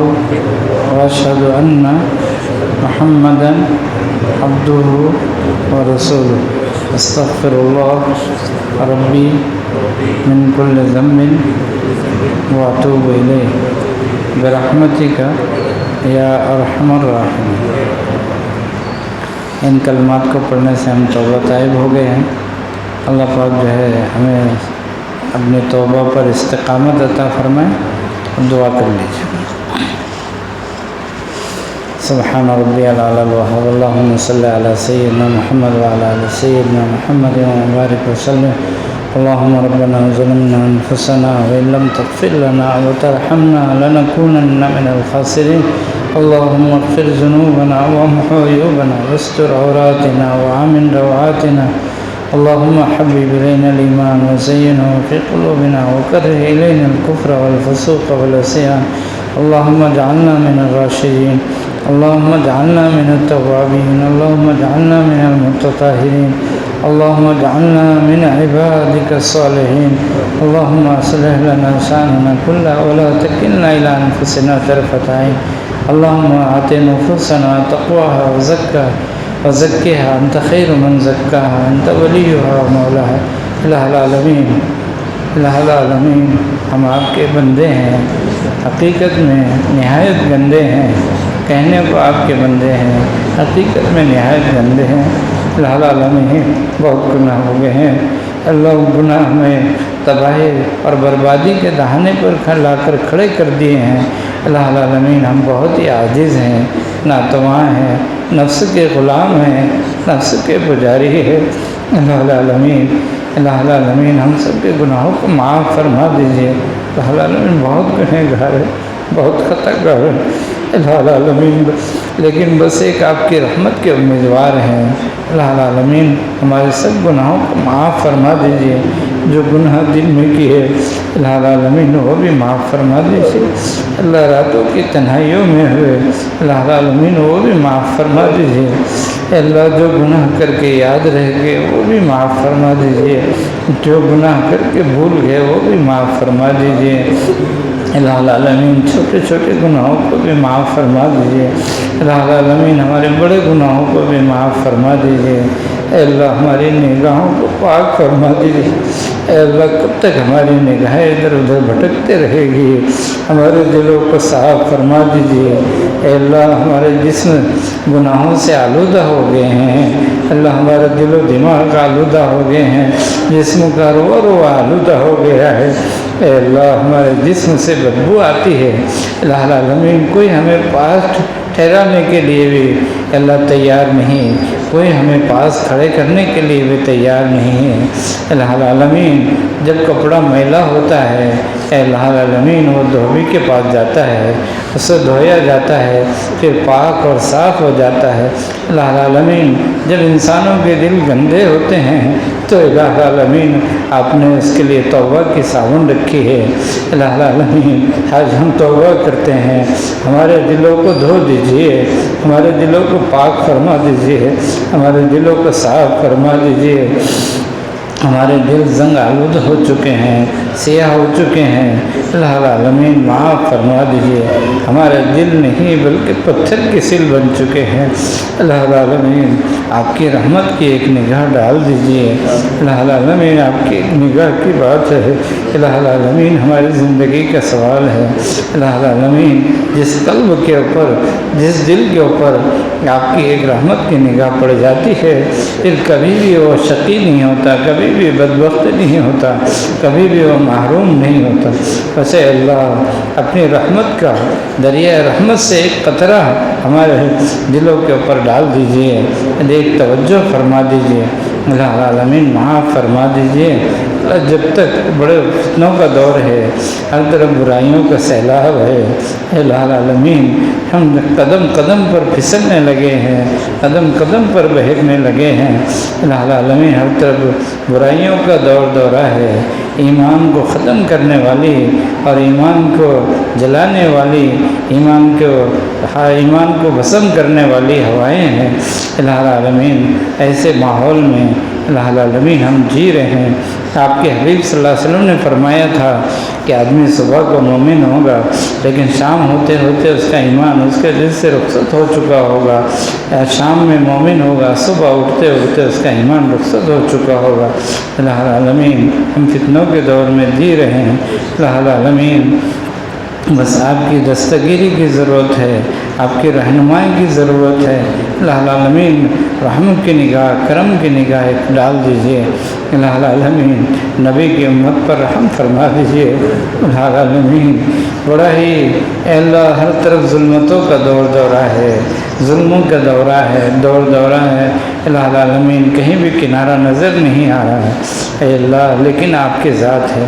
وأشهد أن محمدا عبده ورسوله أستغفر الله ربي من كل ذنب وأتوب إليه برحمتك یا ارحم الراحمین۔ ان کلمات کو پڑھنے سے ہم توبہ طائب ہو گئے ہیں۔ اللہ پاک جو ہے ہمیں اپنی توبہ پر استقامت عطا فرمائے۔ دعا کر لیجیے۔ سبحان ربی العلی الوہاب، اللہم صلی علی سیدنا محمد وعلی آل سیدنا محمد وبارک وسلم۔ اللهم ربنا ظلمنا أنفسنا وإن لم تغفر لنا وترحمنا لنكونن من الخاسرين اللهم اغفر ذنوبنا وامحو عيوبنا واستر عوراتنا وآمن روعاتنا اللهم حبب إلينا الإيمان وزينه في قلوبنا وكره إلينا الكفر والفسوق والعصيان اللهم اجعلنا من الراشدين اللهم اجعلنا من التوابين اللهم اجعلنا من المتطهرين اللهم اجعلنا من عبادك الصالحين اللهم اصلح لنا شأننا كله ولا تكلنا إلى أنفسنا طرفة عين اللهم آت نفوسنا تقواها وزكها أنت خير من زكاها أنت وليها ومولاها الہ العالمین الہ العالمین۔ ہم آپ کے بندے ہیں، حقیقت میں نہایت گندے ہیں، کہنے کو آپ کے بندے ہیں، حقیقت میں نہایت گندے ہیں۔ الہ العالمین بہت گناہ ہو گئے ہیں اللہ، گناہ میں تباہی اور بربادی کے دہانے پر لا کر کھڑے کر دیے ہیں۔ الہ العالمین ہم بہت ہی عاجز ہیں، ناتواں ہیں، نفس کے غلام ہیں، نفس کے پجاری ہیں۔ الہ العالمین الہ العالمین ہم سب کے گناہوں کو معاف فرما دیجیے۔ الہ العالمین بہت گنہگار ہے، بہت خطا گار ہے الہ العالمین، لیکن بس ایک آپ کی رحمت کے امیدوار ہیں۔ الہ العالمین ہمارے سب گناہوں کو معاف فرما دیجیے، جو گناہ دل میں کیے الہ العالمین وہ بھی معاف فرما دیجیے، اللہ راتوں کی تنہائیوں میں ہوئے الہ العالمین وہ بھی معاف فرما دیجیے، اللہ جو گناہ کر کے یاد رہ گئے وہ بھی معاف فرما دیجیے، جو گناہ کر کے بھول گئے وہ بھی معاف فرما دیجیے۔ الہ العالمین چھوٹے چھوٹے گناہوں کو بھی معاف فرما دیجیے، الہ العالمین ہمارے بڑے گناہوں کو بھی معاف فرما دیجیے۔ اے اللہ ہماری نگاہوں کو پاک فرما دیجیے۔ اے اللہ کب تک ہماری نگاہیں ادھر ادھر بھٹکتے رہے گی، ہمارے دلوں کو صاف فرما دیجیے۔ اے اللہ ہمارے جسم گناہوں سے آلودہ ہو گئے ہیں، اللہ ہمارا دل و دماغ آلودہ ہو گئے ہیں، جسم کا رو آلودہ ہو گیا ہے۔ اے اللہ ہمارے جسم سے بدبو آتی ہے، الہ العالمین کوئی ہمیں پاس ٹھہرانے کے لیے بھی اللہ تیار نہیں، کوئی ہمیں پاس کھڑے کرنے کے لیے بھی تیار نہیں ہے۔ الہ العالمین جب کپڑا میلا ہوتا ہے اے الہ العالمین وہ دھوبی کے پاس جاتا ہے، اسے دھویا جاتا ہے، پھر پاک اور صاف ہو جاتا ہے۔ الہ العالمین جب انسانوں کے دل گندے ہوتے ہیں تو الہ العالمین آپ نے اس کے لیے توبہ کی صابن رکھی ہے۔ الہ العالمین آج ہم توبہ کرتے ہیں، ہمارے دلوں کو دھو دیجیے، ہمارے دلوں کو پاک فرما دیجیے، ہمارے دلوں کو صاف فرما دیجیے۔ ہمارے دل زنگ آلود ہو چکے ہیں، سیاہ ہو چکے ہیں، الہ العالمین معاف فرما دیجیے۔ ہمارے دل نہیں بلکہ پتھر کی سل بن چکے ہیں، الہ العالمین آپ کی رحمت کی ایک نگاہ ڈال دیجیے۔ الہ العالمین آپ کی ایک نگاہ کی بات ہے، الہ العالمین ہماری زندگی کا سوال ہے۔ الہ العالمین جس قلب کے اوپر، جس دل کے اوپر آپ کی ایک رحمت کی نگاہ پڑ جاتی ہے، پھر کبھی بھی وہ شقی نہیں ہوتا، کبھی بھی بدبخت نہیں ہوتا، کبھی بھی وہ محروم نہیں ہوتا۔ بس اے اللہ اپنی رحمت کا دریا رحمت سے ایک قطرہ ہمارے دلوں کے اوپر ڈال دیجیے، ایک توجہ فرما دیجیے، الہ العالمین معاف فرما دیجیے۔ جب تک بڑے فتنوں کا دور ہے، ہر طرف برائیوں کا سیلاب ہے، الہ العالمین ہم قدم قدم پر پھسلنے لگے ہیں، قدم قدم پر بہکنے لگے ہیں، الہ العالمین ہر طرف برائیوں کا دورہ ہے۔ ایمان کو ختم کرنے والی اور ایمان کو جلانے والی، ایمان کو بھسم کرنے والی ہوائیں ہیں، الہ العالمین ایسے ماحول میں الہ العالمین ہم جی رہے ہیں۔ آپ کے حبیب صلی اللہ علیہ وسلم نے فرمایا تھا کہ آدمی صبح کو مومن ہوگا لیکن شام ہوتے ہوتے اس کا ایمان اس کے دل سے رخصت ہو چکا ہوگا، یا شام میں مومن ہوگا صبح اٹھتے اٹھتے اس کا ایمان رخصت ہو چکا ہوگا۔ الہ العالمین ہم فتنوں کے دور میں جی رہے ہیں، الہ العالمین بس آپ کی دستگیری کی ضرورت ہے، آپ کی رہنمائی کی ضرورت ہے۔ الہ العالمین رحمت کی نگاہ، کرم کی نگاہ ڈال دیجئے، الہ العالمین نبی کی امت پر رحم فرما دیجئے۔ الہ العالمین بڑا ہی اے اللہ ہر طرف ظلمتوں کا دور دورہ ہے، ظلموں کا دورہ ہے، الہ العالمین کہیں بھی کنارہ نظر نہیں آ رہا ہے اے اللہ، لیکن آپ کی ذات ہے،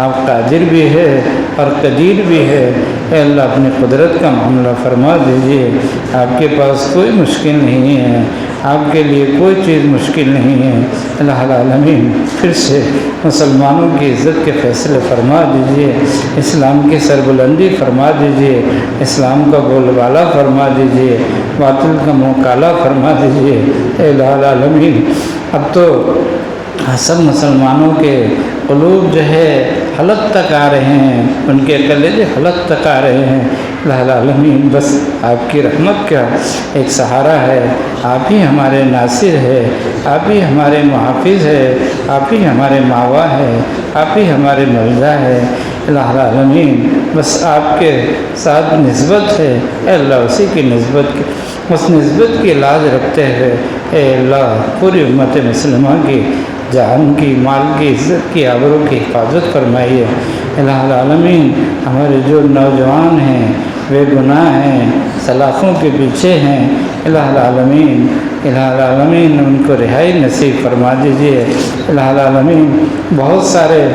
آپ قادر بھی ہے اور قدیر بھی ہے۔ اے اللہ اپنی قدرت کا معاملہ فرما دیجئے، آپ کے پاس کوئی مشکل نہیں ہے، آپ کے لیے کوئی چیز مشکل نہیں ہے۔ الہ العالمین پھر سے مسلمانوں کی عزت کے فیصلے فرما دیجئے، اسلام کی سربلندی فرما دیجئے، اسلام کا بول بالا فرما دیجئے، باطل کا منہ کالا فرما دیجئے۔ اے الہ العالمین اب تو سب مسلمانوں کے قلوب جو ہے حلق تک آ رہے ہیں، ان کے کلیجے حلق تک آ رہے ہیں۔ الہ العالمین بس آپ کی رحمت کا ایک سہارا ہے، آپ ہی ہمارے ناصر ہے، آپ ہی ہمارے محافظ ہے، آپ ہی ہمارے ماوا ہے، آپ ہی ہمارے ملجا ہے۔ الہ العالمین بس آپ کے ساتھ نسبت ہے، اے اللہ اسی کی نسبت کی اس نسبت کی لاج رکھتے ہوئے اے اللہ پوری امت مسلمہ کی جان کی، مال کی، عزت کی، آبرو کی حفاظت فرمائیے۔ الہ العالمین ہمارے جو نوجوان ہیں بے گناہ ہیں، سلاخوں کے پیچھے ہیں، الہ العالمین ان کو رہائی نصیب فرما دیجیے۔ الہ العالمین بہت سارے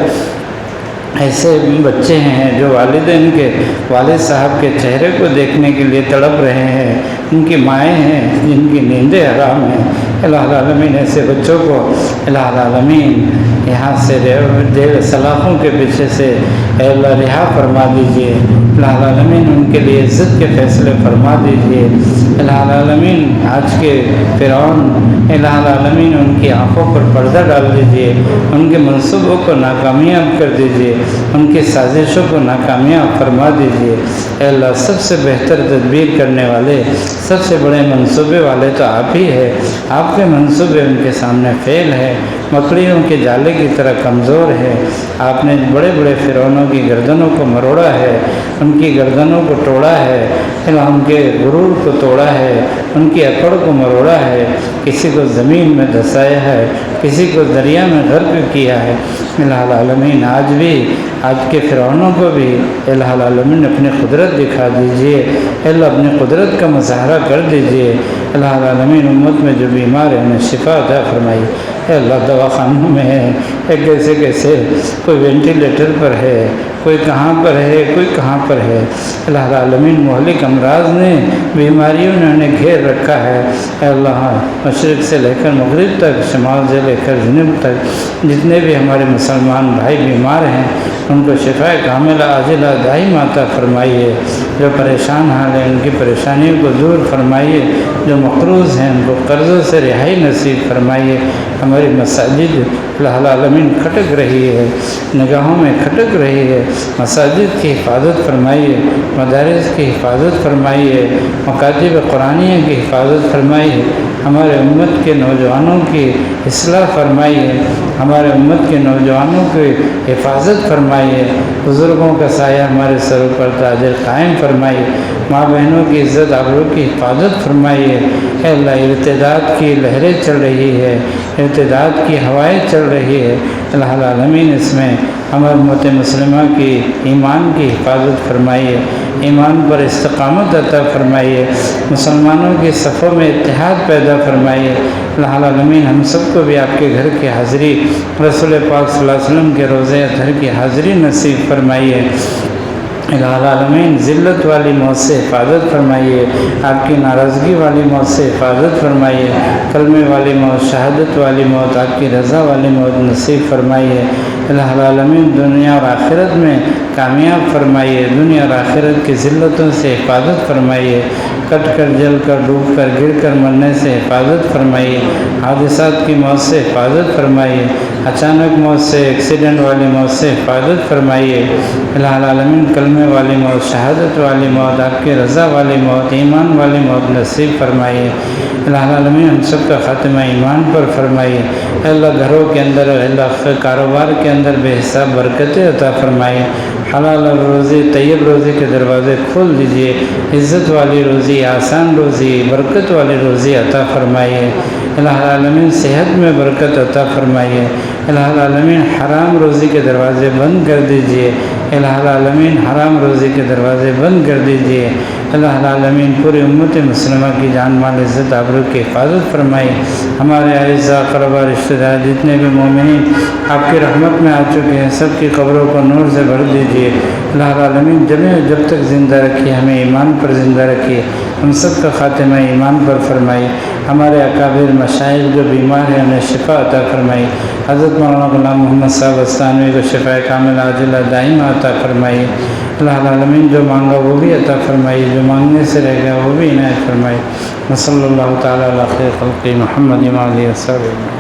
ایسے بچے ہیں جو والدین کے والد صاحب کے چہرے کو دیکھنے کے لیے تڑپ رہے ہیں، ان کی مائیں ہیں جن کی نیندیں حرام ہیں۔ الہ العالمین ایسے بچوں کو الہ العالمین یہاں سے سلاخوں کے پیچھے سے اے اللہ رہا فرما دیجئے۔ الہ العالمین ان کے لیے عزت کے فیصلے فرما دیجئے۔ الہ العالمین آج کے فرعون الہ العالمین ان کی آنکھوں پر پردہ ڈال دیجئے، ان کے منصوبوں کو ناکامیاب کر دیجئے، ان کی سازشوں کو ناکامیاب فرما دیجئے۔ اے اللہ سب سے بہتر تدبیر کرنے والے، سب سے بڑے منصوبے والے تو آپ ہی ہے، آپ کے منصوبے ان کے سامنے فیل ہے، مکڑیوں کے جالے کی طرح کمزور ہے۔ آپ نے بڑے بڑے فرعونوں کی گردنوں کو مروڑا ہے، ان کی گردنوں کو توڑا ہے، ان کے غرور کو توڑا ہے، ان کی اکڑ کو مروڑا ہے، کسی کو زمین میں دھسایا ہے، کسی کو دریا میں غرق کیا ہے۔ الہ العالمین آج بھی آج کے فرعونوں کو بھی الہ العالمین اپنی قدرت دکھا دیجئے، اللہ اپنی قدرت کا مظاہرہ کر دیجئے۔ الہ العالمین امت میں جو بیمار ہیں انہیں شفا عطا فرمائی۔ اے اللہ دواخانوں میں ہے، ایک کیسے کیسے کوئی وینٹیلیٹر پر ہے، کوئی کہاں پر ہے، کوئی کہاں پر ہے۔ الہ العالمین مہلک امراض نے، بیماریوں نے انہیں گھیر رکھا ہے۔ اے اللہ مشرق سے لے کر مغرب تک، شمال سے لے کر جنوب تک جتنے بھی ہمارے مسلمان بھائی بیمار ہیں ان کو شفا کاملہ عاجلہ دائم عطا فرمائیے۔ جو پریشان حال ہیں ان کی پریشانیوں کو دور فرمائیے، جو مقروض ہیں ان کو قرضوں سے رہائی نصیب فرمائیے۔ ہماری مساجد الہ العالمین کھٹک رہی ہے، نگاہوں میں کھٹک رہی ہے، مساجد کی حفاظت فرمائیے، مدارس کی حفاظت فرمائیے، مکاتب قرآنیہ کی حفاظت فرمائیے، ہمارے امت کے نوجوانوں کی اصلاح فرمائیے، ہمارے امت کے نوجوانوں کی حفاظت فرمائیے، بزرگوں کا سایہ ہمارے سروں پر تاج قائم فرمائیے، ماں بہنوں کی عزت آبرو کی حفاظت فرمائیے۔ اے اللہ ارتداد کی لہریں چل رہی ہے، ارتداد کی ہوائیں چل رہی ہے، الہ العالمین اس میں ہماری امت مسلمہ کی ایمان کی حفاظت فرمائیے، ایمان پر استقامت عطا فرمائیے، مسلمانوں کی صفوں میں اتحاد پیدا فرمائیے۔ الہ العالمین ہم سب کو بھی آپ کے گھر کی حاضری، رسول پاک صلی اللہ علیہ وسلم کے روضہ اطہر کی حاضری نصیب فرمائیے۔ الہ العالمین ذلت والی موت سے حفاظت فرمائیے، آپ کی ناراضگی والی موت سے حفاظت فرمائیے، کلمے والی موت، شہادت والی موت، آپ کی رضا والی موت نصیب فرمائیے۔ الہ العالمین دنیا اور آخرت میں کامیاب فرمائیے، دنیا اور آخرت کی ذلتوں سے حفاظت فرمائیے، کٹ کر جل کر ڈوب کر گر کر مرنے سے حفاظت فرمائیے، حادثات کی موت سے حفاظت فرمائیے، اچانک موت سے، ایکسیڈنٹ والی موت سے حفاظت فرمائیے۔ الہ العالمین کلمے والی موت، شہادت والی موت، آپ کی رضا والی موت، ایمان والی موت نصیب فرمائیے۔ الہ العالمین ہم سب کا خاتمہ ایمان پر فرمائیے۔ اے اللہ گھروں کے اندر، اے اللہ کاروبار کے اندر بے حساب برکتیں عطا فرمائیے۔ حلال روزی، طیب روزی کے دروازے کھول دیجیے۔ عزت والی روزی، آسان روزی، برکت والی روزی عطا فرمائیے۔ الہ العالمین صحت میں برکت عطا فرمائیے۔ الہ العالمین حرام روزی کے دروازے بند کر دیجیے۔ الہ العالمین حرام روزی کے دروازے بند کر دیجیے۔ الہ العالمین پوری امت مسلمہ کی جان مال عزت آبرو کی حفاظت فرمائی۔ ہمارے اعزاء اقربا رشتہ دار جتنے بھی مومنین آپ کی رحمت میں آ چکے ہیں، سب کی قبروں کو نور سے بھر دیجیے۔ الہ العالمین جب تک زندہ رکھیے، ہمیں ایمان پر زندہ رکھیے، ہم سب کا خاتمہ ایمان پر فرمائی۔ ہمارے اکابر مشائخ جو بیمار ہیں انہیں شفا عطا فرمائی۔ حضرت مولانا غلام محمد صاحب استانوی کو شفا کامل عاجلہ دائمہ عطا فرمائی۔ الہ العالمین جو مانگا وہ بھی عطا فرمائی، جو مانگنے سے رہ گیا وہ بھی عنایت فرمائی۔ وصلی اللہ تعالیٰ علی خیر خلق محمد و آلہ وصحبہ۔